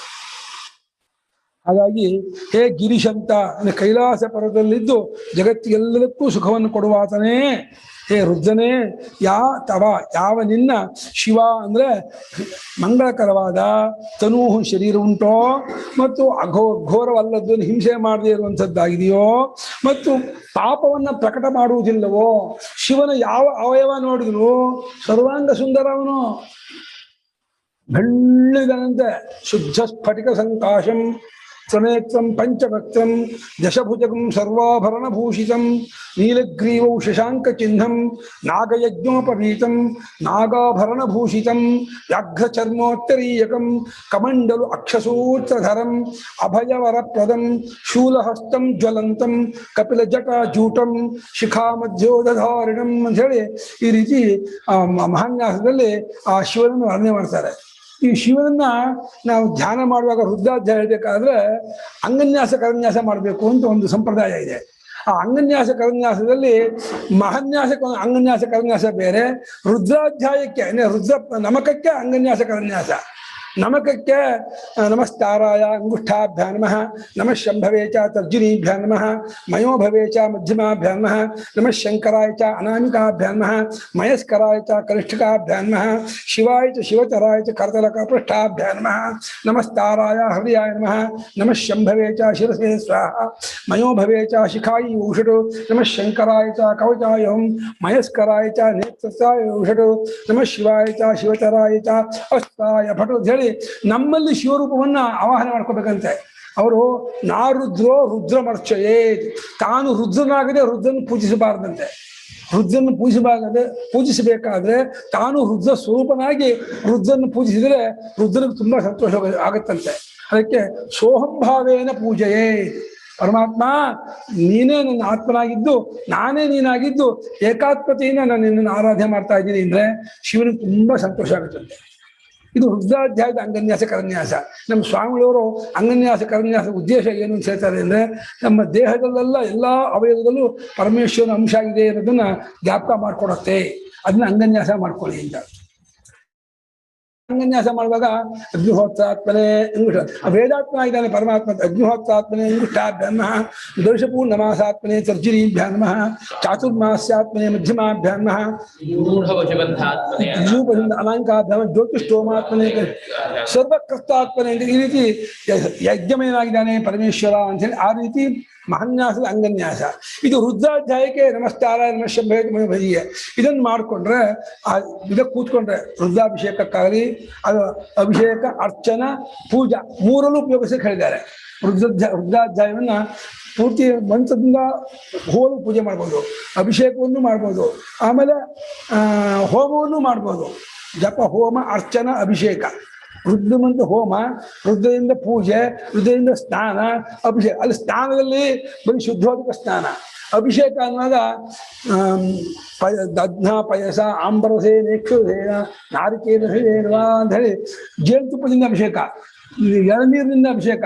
ಹಾಗಾಗಿ ಹೇ ಗಿರಿಶಂತ ಅಂದ್ರೆ ಕೈಲಾಸ ಪರ್ವತದಲ್ಲಿದ್ದು ಜಗತ್ತಿಗೆಲ್ಲದಕ್ಕೂ ಸುಖವನ್ನು ಕೊಡುವಾತನೇ. ಹೇ ರುದ್ರನೇ, ಯಾವ ನಿನ್ನ ಶಿವ ಅಂದ್ರೆ ಮಂಗಳಕರವಾದ ತನೂಹು ಶರೀರ ಉಂಟೋ ಮತ್ತು ಘೋರವಲ್ಲದನ್ನು ಹಿಂಸೆ ಮಾಡದೇ ಇರುವಂಥದ್ದಾಗಿದೆಯೋ ಮತ್ತು ಪಾಪವನ್ನ ಪ್ರಕಟ ಮಾಡುವುದಿಲ್ಲವೋ. ಶಿವನ ಯಾವ ಅವಯವ ನೋಡಿದ್ರು ಸರ್ವಾಂಗ ಸುಂದರ. ಅವನು ಬೆಳ್ಳಗನಂತೆ ಶುದ್ಧ ಸ್ಫಟಿಕ ಸಂಕಾಶಂ ತ್ವನೇತ್ರಂ ಪಂಚವಕ್ತ್ರಂ ದಶಭುಜಗಂ ಸರ್ವಾಭರಣಭೂಷಿತಂ ನೀಲಗ್ರೀವೌ ಶಶಾಂಕಚಿಹ್ನಂ ನಾಗಯಜ್ಞೋಪವೀತಂ ನಾಗಾಭರಣಭೂಷಿತಂ ವ್ಯಾಘ್ರಚರ್ಮೋತ್ತರೀಯಕಂ ಕಮಂಡಲು ಅಕ್ಷಸೂತ್ರಧರಂ ಅಭಯವರಪ್ರದಂ ಶೂಲಹಸ್ತಂ ಜ್ವಲಂತಂ ಕಪಿಲಜಟಾಜೂಟಂ ಶಿಖಾಮಧ್ಯೋದಧಾರಿಣಂ ಅಂತ ಹೇಳಿ ಈ ರೀತಿ ಮಹಾನ್ಯಾಸದಲ್ಲಿ ಆ ಶಿವನನ್ನು ವರ್ಣನೆ ಮಾಡ್ತಾರೆ. ಈ ಶಿವನನ್ನ ನಾವು ಧ್ಯಾನ ಮಾಡುವಾಗ ರುದ್ರಾಧ್ಯಾಯ ಹೇಳ್ಬೇಕಾದ್ರೆ ಅಂಗನ್ಯಾಸ ಕರನ್ಯಾಸ ಮಾಡಬೇಕು ಅಂತ ಒಂದು ಸಂಪ್ರದಾಯ ಇದೆ. ಆ ಅಂಗನ್ಯಾಸ ಕರನ್ಯಾಸದಲ್ಲಿ ಅಂಗನ್ಯಾಸ ಕರನ್ಯಾಸ ಬೇರೆ, ರುದ್ರಾಧ್ಯಾಯಕ್ಕೆ ಅಂದ್ರೆ ರುದ್ರ ನಮಕಕ್ಕೆ ಅಂಗನ್ಯಾಸ ಕರನ್ಯಾಸ. ನಮಕಕ್ಕೆ ನಮಸ್ತಾರಾಯ ಅಂಗುಷ್ಠಾಭ್ಯಾ ನಮಃ, ನಮಃ ಶಂಭವೇ ಚ ತರ್ಜುನೀಭ್ಯಾ ನಮಃ, ಮಯೋಭವೇ ಚ ಮಧ್ಯಮಾಭ್ಯಾ ನಮಃ, ನಮಃ ಶಂಕರಾಯ ಚ ಅನಾಮಿಕಾಭ್ಯಾ ನಮಃ, ಮಯಸ್ಕರಾಯ ಚ ಕನಿಷ್ಠಿಕಾಭ್ಯಾ ನಮಃ, ಶಿವಾಯ ಚ ಶಿವತರಾಯ ಚ ಕರತಲಕಪೃಷ್ಠಾಭ್ಯಾ ನಮಃ, ನಮಸ್ತಾರಾಯ ಹೃದಯಾಯ ನಮಃ, ನಮಃ ಶಂಭವೇ ಚ ಶಿರಸೇ ಸ್ವಾಹ, ಮಯೋಭವೇ ಚ ಶಿಖಾಯಿ ಊಷಟು, ನಮಃ ಶಂಕರಾಯ ಚ ಕವಚಾಯ ಓಂ, ಮಯಸ್ಕರಾಯ ಚ ನೇತ್ರಸಾಯ ಊಷಟು, ನಮಃ ಶಿವಾಯ ಚ ಶಿವತರಾಯ ಚ ಅಸ್ತಾಯ ಭಟು ಅಂತ ಹೇಳಿ ನಮ್ಮಲ್ಲಿ ಶಿವರೂಪವನ್ನ ಆವಾಹನೆ ಮಾಡ್ಕೋಬೇಕಂತೆ. ಅವರು ನಾ ರುದ್ರೋ ರುದ್ರಮರ್ಚಯೇ, ತಾನು ರುದ್ರನಾಗದೆ ರುದ್ರನ ಪೂಜಿಸಬಾರ್ದಂತೆ. ರುದ್ರನ ಪೂಜಿಸಬೇಕಾದ್ರೆ ತಾನು ರುದ್ರ ಸ್ವರೂಪನಾಗಿ ರುದ್ರನ ಪೂಜಿಸಿದರೆ ರುದ್ರನಿಗೆ ತುಂಬಾ ಸಂತೋಷ ಆಗತ್ತಂತೆ. ಅದಕ್ಕೆ ಸೋಹಂಭಾವೇನ ಪೂಜೆಯೇ, ಪರಮಾತ್ಮ ನೀನೇ ನನ್ನ ಆತ್ಮನಾಗಿದ್ದು ನಾನೇ ನೀನಾಗಿದ್ದು ಏಕಾತ್ಮತೆಯಿಂದ ನಾನು ನಿನ್ನನ್ನು ಆರಾಧನೆ ಮಾಡ್ತಾ ಇದ್ದೀನಿ ಅಂದ್ರೆ ಶಿವನಿಗೆ ತುಂಬಾ ಸಂತೋಷ ಆಗುತ್ತಂತೆ. ಇದು ರುದ್ರಾಧ್ಯಾಯದ ಅಂಗನ್ಯಾಸ ಕರನ್ಯಾಸ. ನಮ್ಮ ಸ್ವಾಮಿಗಳವರು ಅಂಗನ್ಯಾಸ ಕರನ್ಯಾಸ ಉದ್ದೇಶ ಏನು ಅಂತ ಹೇಳ್ತಾರೆ ಅಂದ್ರೆ, ನಮ್ಮ ದೇಹದಲ್ಲೆಲ್ಲ ಎಲ್ಲಾ ಅವಯವದಲ್ಲೂ ಪರಮೇಶ್ವರನ ಅಂಶ ಇದೆ ಅನ್ನೋದನ್ನ ಜ್ಞಾಪಕ ಮಾಡ್ಕೊಡತ್ತೆ. ಅದನ್ನ ಅಂಗನ್ಯಾಸ ಮಾಡ್ಕೊಳ್ಳಿ ಅಂತ. ಅಂಗನ್ಯಾಸ ಮಾಡುವಾಗ ಅಗ್ನಿಹೋತ್ರಾತ್ಮನೆ ವೇದಾತ್ಮ ಇದ್ದಾನೆ ಪರಮಾತ್ಮ. ಅಗ್ನಿಹೋತ್ರಾತ್ಮನೆ ಅಂಗುಷ್ಠಾಭ್ಯಾ ನಮಃ, ದರ್ಶಪೂರ್ಣಮಾಸಾತ್ಮನೆ ತರ್ಜುನೀಭ್ಯಾ ನಮಃ, ಚಾತುರ್ಮಾಸ್ಯಾತ್ಮನೆ ಮಧ್ಯಮಾಭ್ಯಾ ನಮಃ, ಅನಾಂಕಾಭ್ಯಾ ಜ್ಯೋತಿಷ್ಠೋಮಾತ್ಮನೆ ಸರ್ವಕರ್ತಾತ್ಮನೆ ಅಂತ ಈ ರೀತಿ ಯಜ್ಞಮಯನಾಗಿದ್ದಾನೆ ಪರಮೇಶ್ವರ ಅಂತ ಹೇಳಿ ಆ ರೀತಿ ಮಹಾನ್ಯಾಸದ ಅಂಗನ್ಯಾಸ. ಇದು ರುದ್ರಾಧ್ಯಾಯಕ್ಕೆ ನಮಸ್ಕಾರ ನಮಃ ಇದನ್ನು ಮಾಡಿಕೊಂಡ್ರೆ ಇದಕ್ಕೆ ಕೂತ್ಕೊಂಡ್ರೆ ರುದ್ರಾಭಿಷೇಕಕ್ಕಾಗಲಿ ಅದು ಅಭಿಷೇಕ ಅರ್ಚನ ಪೂಜಾ ಮೂರಲ್ಲೂ ಉಪಯೋಗಿಸಕ್ಕೆ ಹೇಳಿದ್ದಾರೆ. ರುದ್ರಾಧ್ಯಾಯವನ್ನ ಪೂರ್ತಿ ಮಂತ್ರದಿಂದ ಹೋಲು ಪೂಜೆ ಮಾಡ್ಬೋದು, ಅಭಿಷೇಕವನ್ನು ಮಾಡ್ಬೋದು, ಆಮೇಲೆ ಹೋಮವನ್ನು ಮಾಡ್ಬೋದು. ಜಪ ಹೋಮ ಅರ್ಚನ ಅಭಿಷೇಕ, ರುದ್ರಮಂತ್ರ ಹೋಮ, ರುದ್ರದಿಂದ ಪೂಜೆ, ರುದ್ರದಿಂದ ಸ್ನಾನ, ಅಭಿಷೇಕ. ಅಲ್ಲಿ ಸ್ನಾನದಲ್ಲಿ ಬರೀ ಶುದ್ಧೋದಕ ಸ್ನಾನ. ಅಭಿಷೇಕ ಅನ್ನೋದ ದಧ್ನ ಪಯಸ ಆಂಬರಸೇ ನೇಕ್ಷುಧೇನ ನಾರಿಕೇರವಾ ಅಂತ ಹೇಳಿ ಜೇನುತುಪ್ಪದಿಂದ ಅಭಿಷೇಕ, ಎಳನೀರಿನಿಂದ ಅಭಿಷೇಕ,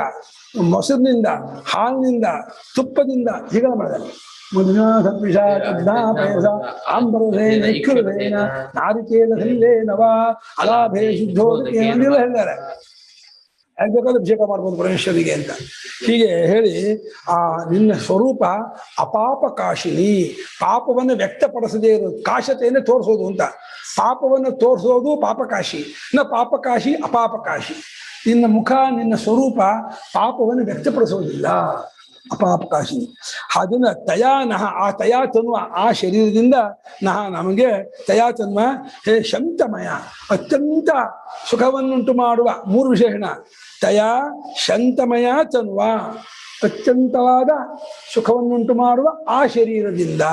ಮೊಸರಿನಿಂದ, ಹಾಲಿನಿಂದ, ತುಪ್ಪದಿಂದ ಹೀಗೆಲ್ಲ ಮಾಡಿದ್ದಾರೆ. ಮುದ್ನ ಸತ್ವಿಷ ದಧ್ನ ಪಯಸ ಆಂಬರಸೇ ನೇಕ್ಷುಧೇನ ನಾರಿಕೇರವಾ ಅಲಾಭೇ ಶುದ್ಧೋದಕೆ ಅಂತೆಲ್ಲ ಹೇಳಿದ್ದಾರೆ. ಯಾಕೆ ಬೇಕಾದ್ರೆ ಅಭಿಷೇಕ ಮಾಡ್ಬೋದು ಪರಮೇಶ್ವರಿಗೆ ಅಂತ. ಹೀಗೆ ಹೇಳಿ ಆ ನಿನ್ನ ಸ್ವರೂಪ ಅಪಾಪಕಾಶಿನಿ, ಪಾಪವನ್ನು ವ್ಯಕ್ತಪಡಿಸದೇ ಇರೋದು. ಕಾಶತೆಯನ್ನು ತೋರಿಸೋದು ಅಂತ. ಪಾಪವನ್ನು ತೋರಿಸೋದು ಪಾಪಕಾಶಿ, ಪಾಪಕಾಶಿ ಅಪಾಪಕಾಶಿ. ನಿನ್ನ ಮುಖ ನಿನ್ನ ಸ್ವರೂಪ ಪಾಪವನ್ನು ವ್ಯಕ್ತಪಡಿಸೋದಿಲ್ಲ, ಅಪಾಪಕಾಶಿ. ಅದನ್ನ ತಯಾ ನಹ, ಆ ತಯಾ ತನ್ವ, ಆ ಶರೀರದಿಂದ ನಹ ನಮಗೆ ತಯಾ ತನ್ವ ಹೇ ಶಂತಮಯ, ಅತ್ಯಂತ ಸುಖವನ್ನುಂಟು ಮಾಡುವ ಮೂರು ವಿಶೇಷಣ. ತಯಾ ಶಂತಮಯ ತನ್ವ, ಅತ್ಯಂತವಾದ ಸುಖವನ್ನುಂಟು ಮಾಡುವ ಆ ಶರೀರದಿಂದ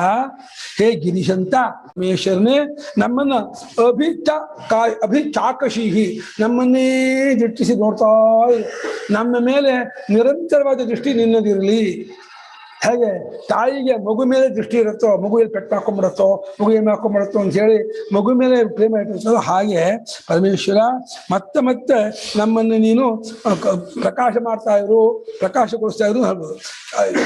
ಹೇ ಗಿರಿಶಂತ ಪರಮೇಶ್ವರನೇ ನಮ್ಮನ್ನ ಅಭಿಚಾಕಶೀಹಿ, ನಮ್ಮನ್ನೇ ದೃಷ್ಟಿಸಿ ನೋಡ್ತಾ ಇರು. ನಮ್ಮ ಮೇಲೆ ನಿರಂತರವಾದ ದೃಷ್ಟಿ ನಿನ್ನದಿರಲಿ. ಹೇಗೆ ತಾಯಿಗೆ ಮಗು ಮೇಲೆ ದೃಷ್ಟಿ ಇರುತ್ತೋ, ಮಗುವಿಗೆ ಪೆಟ್ಟು ಹಾಕೊಂಡ್ಬಿಡುತ್ತೋ, ಮಗು ಏನು ಹಾಕೊಂಡ್ಬಿಡುತ್ತೋ ಅಂತ ಹೇಳಿ ಮಗು ಮೇಲೆ ಪ್ರೇಮ ಇಟ್ಟಿರ್ತದೋ, ಹಾಗೆ ಪರಮೇಶ್ವರ ಮತ್ತೆ ಮತ್ತೆ ನಮ್ಮನ್ನು ನೀನು ಪ್ರಕಾಶ ಮಾಡ್ತಾ ಇರು, ಪ್ರಕಾಶಗೊಳಿಸ್ತಾ ಇರು ಹೇಳ್ಬೋದು.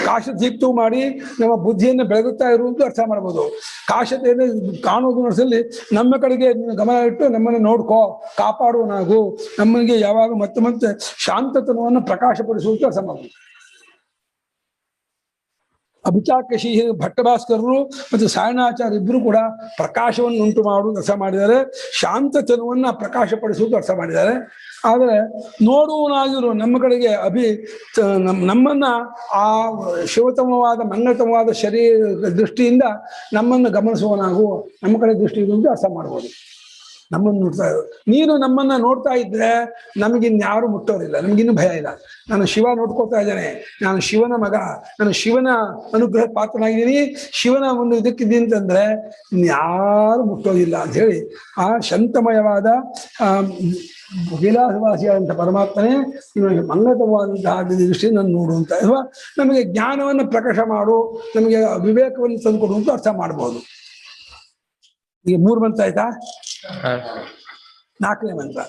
ಕಾಶದೀಪ್ತವು ಮಾಡಿ ನಮ್ಮ ಬುದ್ಧಿಯನ್ನು ಬೆಳಗುತ್ತಾ ಇರು ಅಂತ ಅರ್ಥ ಮಾಡ್ಬೋದು. ಕಾಶತೆಯನ್ನು ಕಾಣುವುದು ನಡೆಸಲಿ ನಮ್ಮ ಕಡೆಗೆ ನೀನು ಗಮನ ಇಟ್ಟು ನಮ್ಮನ್ನು ನೋಡ್ಕೋ, ಕಾಪಾಡುವನಾಗು, ನಮ್ಮನಿಗೆ ಯಾವಾಗ ಮತ್ತೆ ಮತ್ತೆ ಶಾಂತತನವನ್ನು ಪ್ರಕಾಶಪಡಿಸುವಂತ ಅರ್ಥ ಮಾಡ್ಬೋದು. ಅಭಿಚಾಕಶಿ ಭಟ್ಟಭಾಸ್ಕರರು ಮತ್ತು ಸಾಯಣಾಚಾರ್ಯ ಇಬ್ಬರು ಕೂಡ ಪ್ರಕಾಶವನ್ನು ಉಂಟು ಮಾಡುವುದು ಅರ್ಥ ಮಾಡಿದ್ದಾರೆ, ಶಾಂತತನವನ್ನ ಪ್ರಕಾಶಪಡಿಸುವುದು ಅರ್ಥ ಮಾಡಿದ್ದಾರೆ. ಆದರೆ ನೋಡುವನಾಗಿರು ನಮ್ಮ ಕಡೆಗೆ ನಮ್ಮನ್ನ ಆ ಶಿವತಮವಾದ ಮಂಗಳತಮವಾದ ಶರೀರ ದೃಷ್ಟಿಯಿಂದ ನಮ್ಮನ್ನು ಗಮನಿಸುವನಾಗು, ನಮ್ಮ ಕಡೆ ದೃಷ್ಟಿ ಇರುವುದು ಅರ್ಥ ಮಾಡ್ಬೋದು. ನಮ್ಮನ್ನು ನೋಡ್ತಾ ಇದ್ರು. ನೀನು ನಮ್ಮನ್ನ ನೋಡ್ತಾ ಇದ್ರೆ ನಮಗಿನ್ಯಾರು ಮುಟ್ಟೋರಿಲ್ಲ, ನಮಗಿನ್ನೂ ಭಯ ಇಲ್ಲ. ನಾನು ಶಿವ ನೋಡ್ಕೋತಾ ಇದ್ದೇನೆ, ನಾನು ಶಿವನ ಮಗ, ನಾನು ಶಿವನ ಅನುಗ್ರಹ ಪಾತ್ರನಾಗಿದ್ದೀನಿ, ಶಿವನ ಒಂದು ಇದಕ್ಕಿದ್ದೀನಿ ಅಂತಂದ್ರೆ ಇನ್ಯಾರು ಮುಟ್ಟೋದಿಲ್ಲ ಅಂತ ಹೇಳಿ ಆ ಶಾಂತಮಯವಾದ ವಿಲಾಸವಾಸಿಯಾದಂಥ ಪರಮಾತ್ಮನೇ ನಿಮಗೆ ಮಂಗತವಾದಂತಹ ದೃಷ್ಟಿ ನಾನು ನೋಡುವಂತ ಅಥವಾ ನಮಗೆ ಜ್ಞಾನವನ್ನು ಪ್ರಕಾಶ ಮಾಡು, ನಮಗೆ ವಿವೇಕವನ್ನು ತಂದುಕೊಡು ಅಂತ ಅರ್ಥ ಮಾಡ್ಬೋದು. ಈಗ 3 ಮಂತ್ರ ಆಯ್ತಾ? 4ನೇ ಮಂತ್ರ.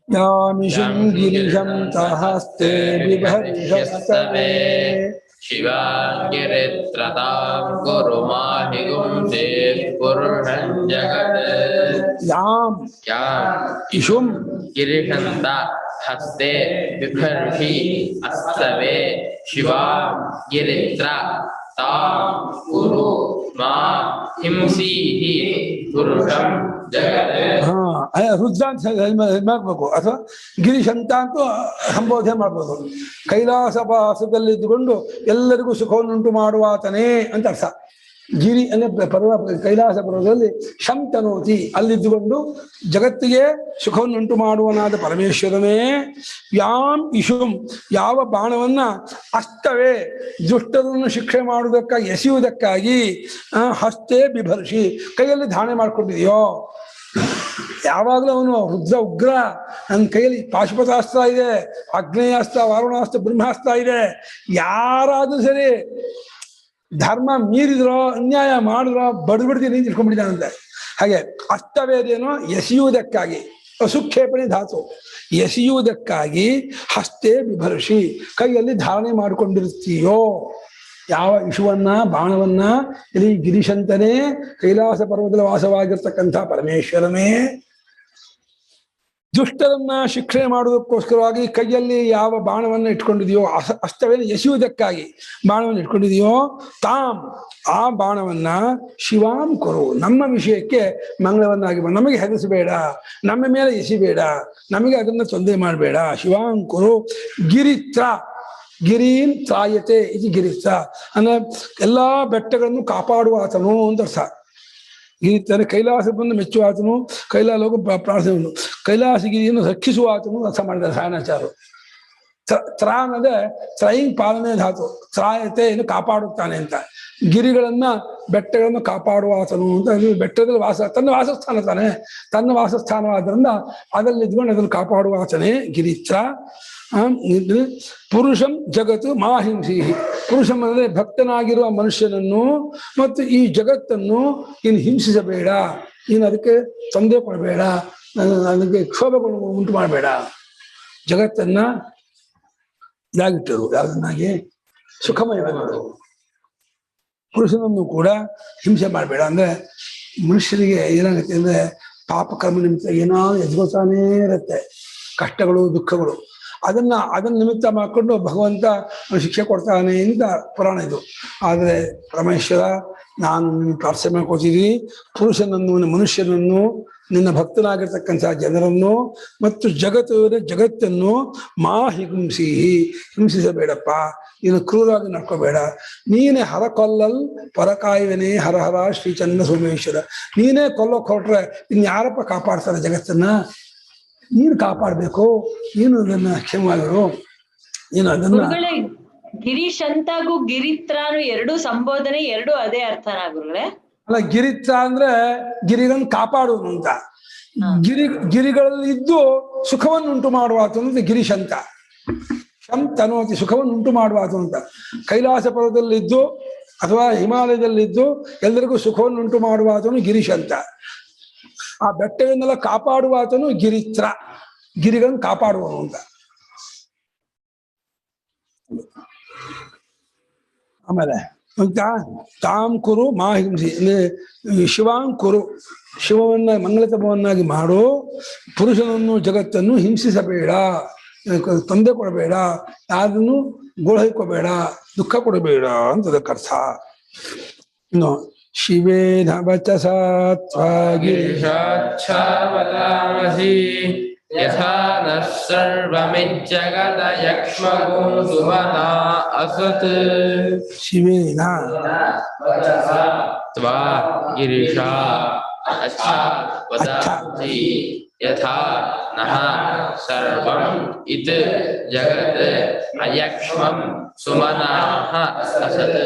ಯಾಮಿಷಂ ಗಿರಿಶಂ ತಹಸ್ತೆ ಬಿಭರ್ಷಸ್ತವೇ ಶಿವಾಂಗಿರಿತ್ರತಾಂ ಕುರು ಮಾಹಿ ಗುಂಸೇ ಪುರುಷಂ ಜಗತ್. ಯಾಂ ಇಷುಂ ಗಿರಿಶಂತ ಹಸ್ತೆ ಬಿಭರ್ಷಿ ಅಸ್ತವೇ ಶಿವಾಂ ಗಿರಿತ್ರ ತಾಂ ಕುರು ಮಾ ಹಿಂಸೀಹಿ ಪುರುಷಂ ಜಗತ್. ರುದ್ರ ಅಂತ ಮಾಡ್ಬೇಕು, ಅಥವಾ ಗಿರೀಶ್ ಅಂತ ಅಂತೂ ಸಂಬೋಧನೆ ಮಾಡ್ಬೋದು. ಕೈಲಾಸವಾಸದಲ್ಲಿದ್ದುಕೊಂಡು ಎಲ್ಲರಿಗೂ ಸುಖವನ್ನುಂಟು ಮಾಡುವಾತನೇ ಅಂತ ಅರ್ಥ. ಗಿರಿ ಅಂದ್ರೆ ಕೈಲಾಸ ಪರ್ವತದಲ್ಲಿ ಶಂತನೋತಿ, ಅಲ್ಲಿದ್ದುಕೊಂಡು ಜಗತ್ತಿಗೆ ಸುಖವನ್ನುಂಟು ಮಾಡುವನಾದ ಪರಮೇಶ್ವರನೇ. ಯಾಂ ಇಶುಂ, ಯಾವ ಬಾಣವನ್ನ ಅಸ್ತವೇ ದುಷ್ಟರನ್ನು ಶಿಕ್ಷೆ ಮಾಡುವುದಕ್ಕಾಗಿ ಎಸೆಯುವುದಕ್ಕಾಗಿ ಹಸ್ತೆ ಬಿಭರ್ಷಿ ಕೈಯಲ್ಲಿ ಧಾರಣೆ ಮಾಡ್ಕೊಂಡಿದೆಯೋ. ಯಾವಾಗಲೂ ಅವನು ರುದ್ರ ಉಗ್ರ, ನನ್ನ ಕೈಯಲ್ಲಿ ಪಾಶುಪತಾಸ್ತ್ರ ಇದೆ, ಆಗ್ನೇಯಾಸ್ತ್ರ, ವಾರುಣಾಸ್ತ್ರ, ಬ್ರಹ್ಮಾಸ್ತ್ರ ಇದೆ. ಯಾರಾದ್ರೂ ಸರಿ ಧರ್ಮ ಮೀರಿದ್ರೋ ಅನ್ಯಾಯ ಮಾಡಿದ್ರೋ ಬಡ್ಬಿಡ್ತೀನಿ ತಿಳ್ಕೊಂಡ್ಬಿಟ್ಟಿದ್ದಾನಂತೆ. ಹಾಗೆ ಅಷ್ಟವೇದೇನೋ ಎಸೆಯುವುದಕ್ಕಾಗಿ, ಅಸುಕ್ಷೇಪಣೆ ಧಾತು, ಎಸೆಯುವುದಕ್ಕಾಗಿ ಹಸ್ತೆ ಬಿಭರ್ಷಿ ಕೈಯಲ್ಲಿ ಧಾರಣೆ ಮಾಡಿಕೊಂಡಿರ್ತೀಯೋ. ಯಾವ ಇಶುವನ್ನ ಬಾಣವನ್ನ ಇಲ್ಲಿ ಗಿರಿಶಂತನೇ ಕೈಲಾಸ ಪರ್ವತದಲ್ಲಿ ವಾಸವಾಗಿರ್ತಕ್ಕಂಥ ಪರಮೇಶ್ವರನೇ ದುಷ್ಟರನ್ನ ಶಿಕ್ಷೆ ಮಾಡುವುದಕ್ಕೋಸ್ಕರವಾಗಿ ಕೈಯಲ್ಲಿ ಯಾವ ಬಾಣವನ್ನು ಇಟ್ಕೊಂಡಿದೆಯೋ, ಅಷ್ಟವೇನು ಎಸೆಯುವುದಕ್ಕಾಗಿ ಬಾಣವನ್ನು ಇಟ್ಕೊಂಡಿದೆಯೋ, ತಾಮ್ ಆ ಬಾಣವನ್ನ ಶಿವಾಂ ಕೊರು, ನಮ್ಮ ವಿಷಯಕ್ಕೆ ಮಂಗಳವನ್ನಾಗಿ ನಮಗೆ ಹೆದರಿಸಬೇಡ, ನಮ್ಮ ಮೇಲೆ ಎಸಿಬೇಡ, ನಮಗೆ ಅದನ್ನ ತೊಂದರೆ ಮಾಡಬೇಡ. ಶಿವಾಂ ಕೊರು ಗಿರಿತ್ರ, ಗಿರೀನ್ ತ್ರಾಯತೆ ಇದು ಗಿರಿತ್ರ ಅಂದ್ರೆ ಎಲ್ಲಾ ಬೆಟ್ಟಗಳನ್ನು ಕಾಪಾಡುವ ಆತನು ಅಂತ ಅರ್ಥ. ಗಿರಿತಾರೆ ಕೈಲಾಸವನ್ನು ಮೆಚ್ಚುವ ಆತನು, ಕೈಲಾಸೋಗ ಪ್ರಾರ್ಥನೆ, ಕೈಲಾಸಗಿರಿಯನ್ನು ರಕ್ಷಿಸುವ ಆತನು ಅರ್ಥ ಮಾಡಿದ್ದಾರೆ ಸಾಯಣಾಚಾರ್ಯರು. ತ್ರ ಅನ್ನೋದೇ ತ್ರೈಂಗ್ ಪಾಲನೆ ಧಾತು, ತ್ರಾಯತೆ ಇನ್ನು ಕಾಪಾಡುತ್ತಾನೆ ಅಂತ. ಗಿರಿಗಳನ್ನ ಬೆಟ್ಟಗಳನ್ನು ಕಾಪಾಡುವ ಆತನು ಅಂತ. ಬೆಟ್ಟದಲ್ಲಿ ತನ್ನ ವಾಸಸ್ಥಾನ ತಾನೆ, ತನ್ನ ವಾಸಸ್ಥಾನವಾದ್ರಿಂದ ಅದರಲ್ಲಿ ಇದ್ಕೊಂಡು ಅದನ್ನು ಕಾಪಾಡುವ ಆತನೇ ಗಿರಿತ್ರ. ಪುರುಷಂ ಜಗತ್ತು ಮಾಹಿಂಸಿ, ಪುರುಷಂ ಅಂದರೆ ಭಕ್ತನಾಗಿರುವ ಮನುಷ್ಯನನ್ನು ಮತ್ತು ಈ ಜಗತ್ತನ್ನು ನೀನು ಹಿಂಸಿಸಬೇಡ, ನೀನು ಅದಕ್ಕೆ ತೊಂದರೆ ಕೊಡಬೇಡ, ಅದಕ್ಕೆ ಕ್ಷೋಭಗಳನ್ನು ಉಂಟು ಮಾಡಬೇಡ. ಜಗತ್ತನ್ನ ಇದಾಗಿಟ್ಟರು, ಯಾವ್ದನ್ನಾಗಿ ಸುಖಮಯವಾದರು. ಪುರುಷನನ್ನು ಕೂಡ ಹಿಂಸೆ ಮಾಡಬೇಡ. ಅಂದ್ರೆ ಮನುಷ್ಯರಿಗೆ ಏನಾಗುತ್ತೆ ಅಂದ್ರೆ ಪಾಪಕರ್ಮ ನಿಮಿತ್ತ ಏನಾದ್ರು ಎದುಗೋತಾನೇ ಇರುತ್ತೆ, ಕಷ್ಟಗಳು ದುಃಖಗಳು. ಅದನ್ನ ನಿಮಿತ್ತ ಮಾಡ್ಕೊಂಡು ಭಗವಂತ ಶಿಕ್ಷೆ ಕೊಡ್ತಾನೆ ಅಂತ ಪುರಾಣ ಇದು. ಆದರೆ ಪರಮೇಶ್ವರ, ನಾನು ನಿನ್ನ ಪ್ರಾರ್ಥನೆ ಮಾಡ್ಕೋತಿದ್ದೀನಿ, ಪುರುಷನನ್ನು, ಮನುಷ್ಯನನ್ನು, ನಿನ್ನ ಭಕ್ತನಾಗಿರ್ತಕ್ಕಂಥ ಜನರನ್ನು ಮತ್ತು ಜಗತ್ತನ್ನು ಹಿಂಸಿಸಬೇಡಪ್ಪ, ನೀನು ಕ್ರೂರವಾಗಿ ನಡ್ಕೋಬೇಡ. ನೀನೇ ಹರಕೊಲ್ಲಲ್ ಪರಕಾಯುವನೇ ಹರ ಹರ ಶ್ರೀ ಚನ್ನ ಸೋಮೇಶ್ವರ. ನೀನೇ ಕೊಲ್ಲೋಕ್ ಹೊರಟ್ರೆ ಇನ್ಯಾರಪ್ಪ ಕಾಪಾಡ್ತಾರೆ ಜಗತ್ತನ್ನ? ನೀನು ಕಾಪಾಡ್ಬೇಕು, ನೀನು ಅದನ್ನ ಕ್ಷಮವಾಗಿರು, ನೀನು ಅದನ್ನ. ಗಿರೀಶ್ ಅಂತಾಗೂ ಗಿರಿತ್ರಾನು ಎರಡು ಸಂಬೋಧನೆ, ಎರಡು ಅದೇ ಅರ್ಥನಾ ಗುರುಗಳೇ? ಅಲ್ಲ, ಗಿರಿತ್ರ ಅಂದ್ರೆ ಗಿರಿಗಳನ್ನು ಕಾಪಾಡುವುದು ಅಂತ. ಗಿರಿಗಳಲ್ಲಿ ಇದ್ದು ಸುಖವನ್ನು ಉಂಟು ಮಾಡುವಾತು ಅಂತ ಗಿರೀಶ್ ಅಂತ. ಶಂತನೋತಿ, ಸುಖವನ್ನು ಉಂಟು ಮಾಡುವಾತು ಅಂತ. ಕೈಲಾಸ ಪರ್ವತದಲ್ಲಿದ್ದು ಅಥವಾ ಹಿಮಾಲಯದಲ್ಲಿದ್ದು ಎಲ್ಲರಿಗೂ ಸುಖವನ್ನು ಉಂಟು ಮಾಡುವಾತನು ಗಿರೀಶ್ ಅಂತ. ಆ ಬೆಟ್ಟಗಳನ್ನೆಲ್ಲ ಕಾಪಾಡುವಾತನು ಗಿರಿತ್ರ, ಗಿರಿಗಳನ್ನು ಕಾಪಾಡುವನು ಅಂತ. ಆಮೇಲೆ ತಾಮ್ ಕುರು ಮಾಹಿಂಸಿ ಅಂದ್ರೆ ಶಿವಾಂ ಕುರು, ಶಿವವನ್ನ ಮಂಗಳತಮವನ್ನಾಗಿ ಮಾಡು, ಪುರುಷನನ್ನು ಜಗತ್ತನ್ನು ಹಿಂಸಿಸಬೇಡ, ತೊಂದರೆ ಕೊಡಬೇಡ, ಯಾರನ್ನು ಗೋಳೈಕೋಬೇಡ, ದುಃಖ ಕೊಡಬೇಡ ಅಂತ ಅದಕ್ಕರ್ಥ. ಇನ್ನು ಶಿವೇನ ವಚಸಾ ಗಿರಿಶಾಚ್ಛಾವತಾಮಸಿ ಯಥಾ ನಃ ಸರ್ವಮಿಜ್ಜಗತ ಯಕ್ಷ್ಮಗೋ ಸುಮತಾ ಅಸತ್. ಶಿವೇನ ತ್ವಾ ಗಿರಿಶಾ अच्छा वदामि यथा नः सर्वं इत् जगत् अयक्ष्मं सुमनाः असत्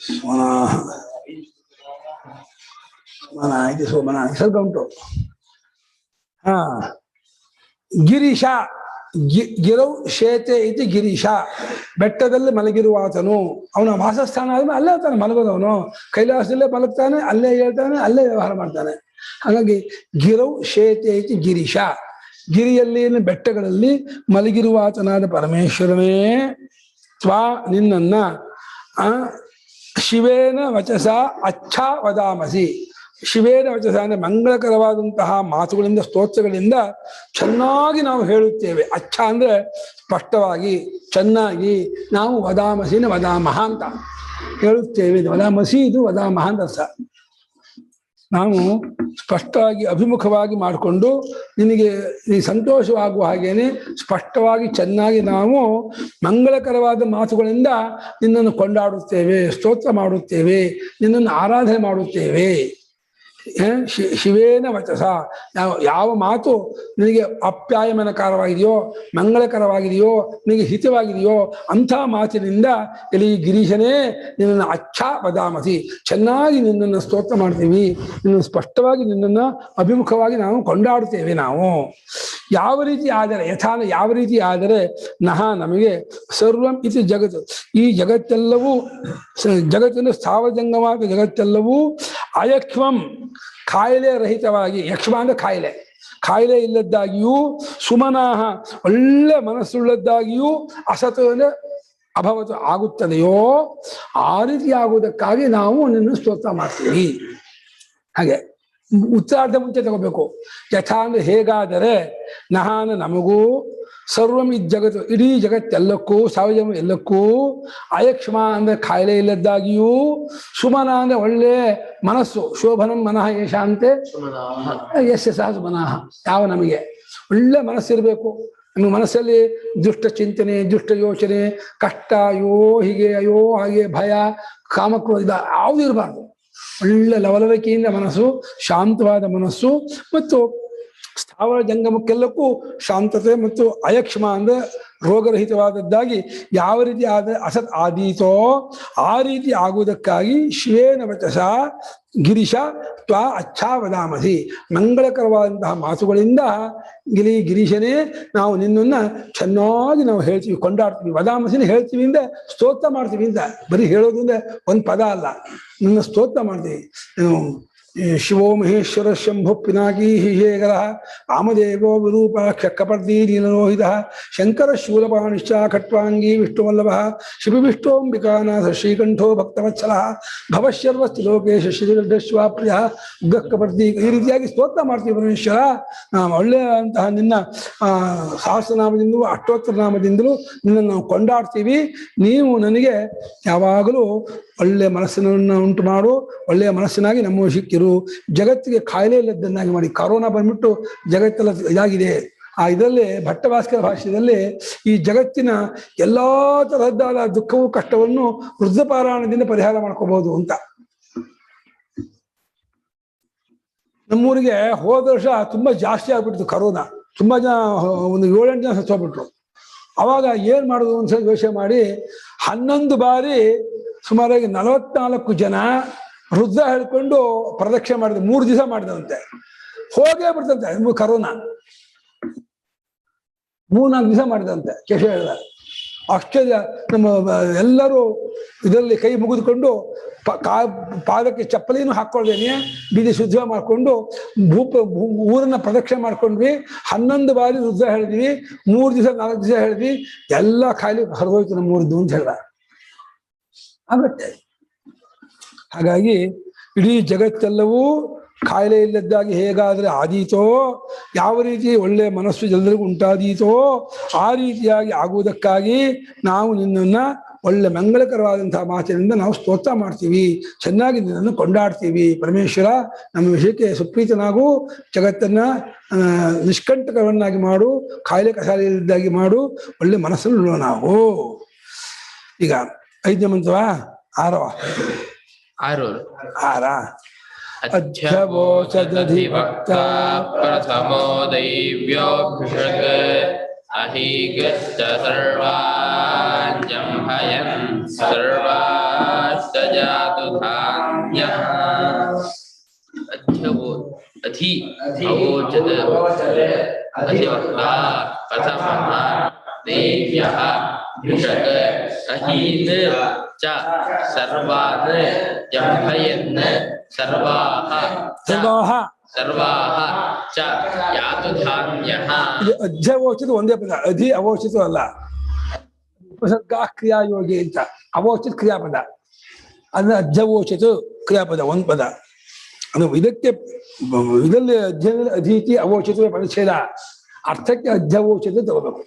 ಸುಮನಾಹ ಸುಮನ ಇದು ಸೋಮನ ಸ್ವಲ್ಪ ಉಂಟು. ಹಾ ಗಿರೀಶ ಗಿರೌ ಶೇತೆ ಇತಿ ಗಿರೀಶ, ಬೆಟ್ಟದಲ್ಲಿ ಮಲಗಿರುವಾತನು. ಅವನ ವಾಸಸ್ಥಾನ ಆದ್ಮೇಲೆ ಅಲ್ಲೇ ತಾನೆ ಮಲಗೋದವನು, ಕೈಲಾಸದಲ್ಲೇ ಮಲಗ್ತಾನೆ, ಅಲ್ಲೇ ಹೇಳ್ತಾನೆ, ಅಲ್ಲೇ ವ್ಯವಹಾರ ಮಾಡ್ತಾನೆ. ಹಾಗಾಗಿ ಗಿರೌ ಶೇತೆ ಇತಿ ಗಿರೀಶ, ಗಿರಿಯಲ್ಲಿ ಬೆಟ್ಟಗಳಲ್ಲಿ ಮಲಗಿರುವಾತನಾದ ಪರಮೇಶ್ವರನೇ ತ್ವಾ ನಿನ್ನನ್ನ ಶಿವೇನ ವಚಸ ಅಚ್ಛ ವದಾಮಸಿ, ಶಿವೇನ ವಚಸ ಅಂದ್ರೆ ಮಂಗಳಕರವಾದಂತಹ ಮಾತುಗಳಿಂದ ಸ್ತೋತ್ರಗಳಿಂದ ಚೆನ್ನಾಗಿ ನಾವು ಹೇಳುತ್ತೇವೆ. ಅಚ್ಛ ಅಂದ್ರೆ ಸ್ಪಷ್ಟವಾಗಿ ಚೆನ್ನಾಗಿ, ನಾವು ವದಾಮಸಿನ ವದಾಮಹ ಅಂತ ಹೇಳುತ್ತೇವೆ. ವದಾಮಸಿ ಇದು ವದಾಮಹ ಅಂತ ಅರ್ಥ. ನಾವು ಸ್ಪಷ್ಟವಾಗಿ ಅಭಿಮುಖವಾಗಿ ಮಾಡಿಕೊಂಡು ನಿನಗೆ ಸಂತೋಷವಾಗುವ ಹಾಗೇನೆ ಸ್ಪಷ್ಟವಾಗಿ ಚೆನ್ನಾಗಿ ನಾವು ಮಂಗಳಕರವಾದ ಮಾತುಗಳಿಂದ ನಿನ್ನನ್ನು ಕೊಂಡಾಡುತ್ತೇವೆ, ಸ್ತೋತ್ರ ಮಾಡುತ್ತೇವೆ, ನಿನ್ನನ್ನು ಆರಾಧನೆ ಮಾಡುತ್ತೇವೆ. ಶಿವೇನ ವಚಸ, ಯಾವ ಮಾತು ನಿನಗೆ ಅಪ್ಯಾಯಮನಕಾರವಾಗಿದೆಯೋ, ಮಂಗಳಕರವಾಗಿದೆಯೋ, ನಿನಗೆ ಹಿತವಾಗಿದೆಯೋ ಅಂಥ ಮಾತಿನಿಂದ ಇಲ್ಲಿ ಗಿರೀಶನೇ ನಿನ್ನನ್ನು ಅಚ್ಛ ವದಾಮಸಿ, ಚೆನ್ನಾಗಿ ನಿನ್ನನ್ನು ಸ್ತೋತ್ರ ಮಾಡ್ತೀವಿ, ನಿನ್ನನ್ನು ಸ್ಪಷ್ಟವಾಗಿ ನಿನ್ನನ್ನು ಅಭಿಮುಖವಾಗಿ ನಾವು ಕೊಂಡಾಡುತ್ತೇವೆ. ನಾವು ಯಾವ ರೀತಿ ಆದರೆ, ಯಥಾನ ಯಾವ ರೀತಿ ಆದರೆ, ನಹ ನಮಗೆ ಸರ್ವಂ ಇತಿ ಜಗತ್ತು, ಈ ಜಗತ್ತೆಲ್ಲವೂ ಜಗತ್ತಿನ ಸ್ಥಾವರಜಂಗಮಾದ ಜಗತ್ತೆಲ್ಲವೂ ಅಯಕ್ಷ್ಮಂ ಕಾಯಿಲೆ ರಹಿತವಾಗಿ, ಯಕ್ಷ್ಮ ಅಂದ್ರೆ ಕಾಯಿಲೆ, ಕಾಯಿಲೆ ಇಲ್ಲದ್ದಾಗಿಯೂ, ಸುಮನಾಹ ಒಳ್ಳೆ ಮನಸ್ಸುಳ್ಳದ್ದಾಗಿಯೂ, ಅಸತ್ ಅಂದ್ರೆ ಅಭವತು ಆಗುತ್ತದೆಯೋ ಆ ರೀತಿ ಆಗುವುದಕ್ಕಾಗಿ ನಾವು ನಿನ್ನ ಸ್ತೋತ್ರ ಮಾಡ್ತೀವಿ. ಹಾಗೆ ಉತ್ತರಾರ್ಧ ಮುಂಚೆ ತಗೋಬೇಕು. ಯಥಾ ಅಂದ್ರೆ ಹೇಗಾದರೆ, ನಹಾನ ನಮಗೂ, ಸರ್ವಂ ಈ ಜಗತ್ತು ಇಡೀ ಜಗತ್ತೆಲ್ಲಕ್ಕೂ, ಸಾವಯವ ಎಲ್ಲಕ್ಕೂ, ಅಯಕ್ಷ್ಮ ಅಂದ್ರೆ ಕಾಯಿಲೆ ಇಲ್ಲದ್ದಾಗಿಯೂ, ಸುಮನ ಅಂದ್ರೆ ಒಳ್ಳೆ ಮನಸ್ಸು, ಶೋಭನಂ ಮನಃ ಯಶಾಂತೆ ಯಶ ಸಹ ಸುಮನಃ, ಯಾವ ನಮಗೆ ಒಳ್ಳೆ ಮನಸ್ಸಿರಬೇಕು. ನಮ್ಮ ಮನಸ್ಸಲ್ಲಿ ದುಷ್ಟ ಚಿಂತನೆ, ದುಷ್ಟ ಯೋಚನೆ, ಕಷ್ಟ, ಅಯ್ಯೋ ಹೀಗೆ, ಅಯ್ಯೋ ಹಾಗೆ, ಭಯ, ಕಾಮಕ್ರೋಧ ಯಾವುದೂ ಇರಬಾರ್ದು. ಒಳ್ಳೆ ಲವಲವಿಕೆಯಿಂದ ಮನಸ್ಸು, ಶಾಂತವಾದ ಮನಸ್ಸು, ಮತ್ತು ಸ್ಥಾವರ ಜಂಗಮಕ್ಕೆಲ್ಲಕ್ಕೂ ಶಾಂತತೆ ಮತ್ತು ಅಯಕ್ಷ್ಮ ಅಂದ್ರೆ ರೋಗರಹಿತವಾದದ್ದಾಗಿ ಯಾವ ರೀತಿ ಆದರೆ ಅಸತ್ ಆದೀತೋ ಆ ರೀತಿ ಆಗುವುದಕ್ಕಾಗಿ ಶಿವೇನ ವಚಸ ಗಿರೀಶ ತ್ವಾ ಅಚ್ಛಾ ವದಾಮಸಿ, ಮಂಗಳಕರವಾದಂತಹ ಮಾತುಗಳಿಂದ ಗಿರೀಶನೇ ನಾವು ನಿನ್ನನ್ನು ಚೆನ್ನಾಗಿ ನಾವು ಹೇಳ್ತೀವಿ, ಕೊಂಡಾಡ್ತೀವಿ. ವದಾಮಸಿನ ಹೇಳ್ತೀವಿ ಅಂದ್ರೆ ಸ್ತೋತ್ರ ಮಾಡ್ತೀವಿ ಅಂತ, ಬರೀ ಹೇಳೋದು ಅಂದ್ರೆ ಒಂದು ಪದ ಅಲ್ಲ, ನಿನ್ನ ಸ್ತೋತ್ರ ಮಾಡ್ತೀವಿ. ಶಿವೋ ಮಹೇಶ್ವರ ಶಂಭು ಪಿನಾಕಿ ಹೇಗರ ವಾಮದೇವೋ ವಿರೂಪಾಕ್ಷ ಕಪರ್ದಿ ನೀಲರೋಹಿತ ಶಂಕರ ಶೂಲಪಾಣಿಶ್ಚ ಖಟ್ವಾಂಗಿ ವಿಷ್ಣುವಲ್ಲಭ ಶಿವವಿಷ್ಣೋಂಬಿಕಾನಾಥ ಶ್ರೀಕಂಠೋ ಭಕ್ತವತ್ಸಲ ಭವಶರ್ವಸ್ತಿ ಲೋಕೇಶ ಶ್ರೀಗಡ್ಡಶ್ವಾಪ್ರಿಯ ಉಗ್ಗಕಪರ್ದಿ, ಈ ರೀತಿಯಾಗಿ ಸ್ತೋತ್ರ ಮಾಡ್ತೀವಿ. ಪರಮೇಶ್ವರ ಒಳ್ಳೆಯಂತಹ ನಿನ್ನ ಸಹಸ್ರನಾಮದಿಂದಲೂ ಅಷ್ಟೋತ್ತರ ನಾಮದಿಂದಲೂ ನಿನ್ನನ್ನು ನಾವು ಕೊಂಡಾಡ್ತೀವಿ. ನೀವು ನನಗೆ ಯಾವಾಗಲೂ ಒಳ್ಳೆಯ ಮನಸ್ಸಿನನ್ನು ಉಂಟು ಮಾಡು, ಒಳ್ಳೆಯ ಮನಸ್ಸಿನಾಗಿ ನಮ್ಮ ಸಿಕ್ಕಿರು, ಜಗತ್ತಿಗೆ ಕಾಯಿಲೆ ಇಲ್ಲದನ್ನಾಗಿ ಮಾಡಿ. ಕರೋನಾ ಬಂದ್ಬಿಟ್ಟು ಜಗತ್ತೆಲ್ಲ ಇದಾಗಿದೆ. ಆ ಇದರಲ್ಲಿ ಭಟ್ಟಭಾಸ್ಕರ ಭಾಷ್ಯದಲ್ಲಿ ಈ ಜಗತ್ತಿನ ಎಲ್ಲಾ ತರಹದ್ದಾದ ದುಃಖವೂ ಕಷ್ಟವನ್ನು ವೃದ್ಧಪಾರಾಯಣದಿಂದ ಪರಿಹಾರ ಮಾಡ್ಕೋಬಹುದು ಅಂತ. ನಮ್ಮೂರಿಗೆ ಹೋದ ವರ್ಷ ತುಂಬಾ ಜಾಸ್ತಿ ಆಗ್ಬಿಡ್ತು ಕರೋನಾ, ತುಂಬಾ ಜನ, ಒಂದು 7-8 ಜನ ಸತ್ತೋಗ್ಬಿಟ್ರು. ಅವಾಗ ಏನ್ ಮಾಡುದು ಅಂತ ಯೋಚನೆ ಮಾಡಿ 11 ಬಾರಿ ಸುಮಾರಾಗಿ 44 ಜನ ವೃದ್ಧ ಹೇಳ್ಕೊಂಡು ಪ್ರದಕ್ಷಿಣೆ ಮಾಡಿದ, 3 ದಿವಸ ಮಾಡಿದಂತೆ. ಹೋಗೇ ಬಿಡ್ತಂತೆ ಕರೋನಾ, 3-4 ದಿವಸ ಮಾಡಿದಂತೆ. ಕೇಶ ಹೇಳಿದ ಅಷ್ಟೇ. ನಮ್ಮ ಎಲ್ಲರೂ ಇದರಲ್ಲಿ ಕೈ ಮುಗಿದುಕೊಂಡು ಪಾದಕ್ಕೆ ಚಪ್ಪಲಿನೂ ಹಾಕೊಳ್ದೇನೆ ಬೀದಿ ಶುದ್ಧ ಮಾಡ್ಕೊಂಡು ಊರನ್ನ ಪ್ರದಕ್ಷಿಣೆ ಮಾಡ್ಕೊಂಡ್ವಿ. 11 ಬಾರಿ ವೃದ್ಧ ಹೇಳಿದ್ವಿ, 3 ದಿವಸ 4 ದಿವಸ ಹೇಳಿದ್ವಿ. ಎಲ್ಲ ಖಾಲಿ ಹರಿದೋಯ್ತು ನಮ್ಮೂರದ್ದು ಅಂತ ಹೇಳ್ದ. ಆಗತ್ತೆ. ಹಾಗಾಗಿ ಇಡೀ ಜಗತ್ತೆಲ್ಲವೂ ಕಾಯಿಲೆ ಇಲ್ಲದ್ದಾಗಿ ಹೇಗಾದರೆ ಆದೀತೋ, ಯಾವ ರೀತಿ ಒಳ್ಳೆ ಮನಸ್ಸು ಎಲ್ಲರಿಗೂ ಉಂಟಾದೀತೋ ಆ ರೀತಿಯಾಗಿ ಆಗುವುದಕ್ಕಾಗಿ ನಾವು ನಿನ್ನನ್ನು ಒಳ್ಳೆ ಮಂಗಳಕರವಾದಂತಹ ಮಾತಿನಿಂದ ನಾವು ಸ್ತೋತ್ರ ಮಾಡ್ತೀವಿ, ಚೆನ್ನಾಗಿ ನಿನ್ನನ್ನು ಕೊಂಡಾಡ್ತೀವಿ. ಪರಮೇಶ್ವರ, ನಮ್ಮ ವಿಷಯಕ್ಕೆ ಸುಪ್ರೀತನಾಗೂ, ಜಗತ್ತನ್ನ ನಿಷ್ಕಂಟಕವನ್ನಾಗಿ ಮಾಡು, ಕಾಯಿಲೆ ಕಸಾಲೆ ಇಲ್ಲದ್ದಾಗಿ ಮಾಡು, ಒಳ್ಳೆ ಮನಸ್ಸನ್ನು ನಾವು. ಈಗ 5ನೇ ಮಂತ್ರವಾ 6ವಾ? 6. 6. ಅಧ್ಯವೋಚದಧಿವಕ್ತ ಪ್ರಥಮೋ ದೈವ್ಯೋಭಿಷಕ್ ಅಹೀಗಚ್ಚ ಸರ್ವಾನ್ ಜಂಭಯನ್ ಸರ್ವಾಸ್ತಜಾತು ಧಾನ್ಯಃ ಅಧಿ ಅವೋಚದ ಅಧಿವಕ್ತ ಪ್ರಥಮಃ ದೇವ್ಯಃ ಭಿಷಕ್ ಅಹೀನ್ ಚ ಸರ್ವಾನ್ ಜಂಭಯನ್ ಸರ್ವಾಃ ಚ ಯಾತು ಧಾನ್ಯಃ. ಅಧ್ಯವೋಚಿತ ಒಂದೇ ಪದ, ಅಧಿ ಅವೋಚಿತ ಅಲ್ಲ. ಉಪಸರ್ಗ ಕ್ರಿಯಾಯೋಗಿ ಅಂತ ಅವೋಚಿತ ಕ್ರಿಯಾಪದ, ಅಂದ್ರೆ ಅಧ್ಯವೋಚಿತ ಕ್ರಿಯಾಪದ ಒಂದ್ ಪದ. ಅದು ಇದಕ್ಕೆ ಇದರಲ್ಲಿ ಅಧ್ಯಯನದಲ್ಲಿ ಅಧೀತಿ ಅವೋಚಿತ ಪರಿಚ್ಛೇದ, ಅರ್ಥಕ್ಕೆ ಅಧ್ಯವೋಚಿತ ತಗೋಬೇಕು.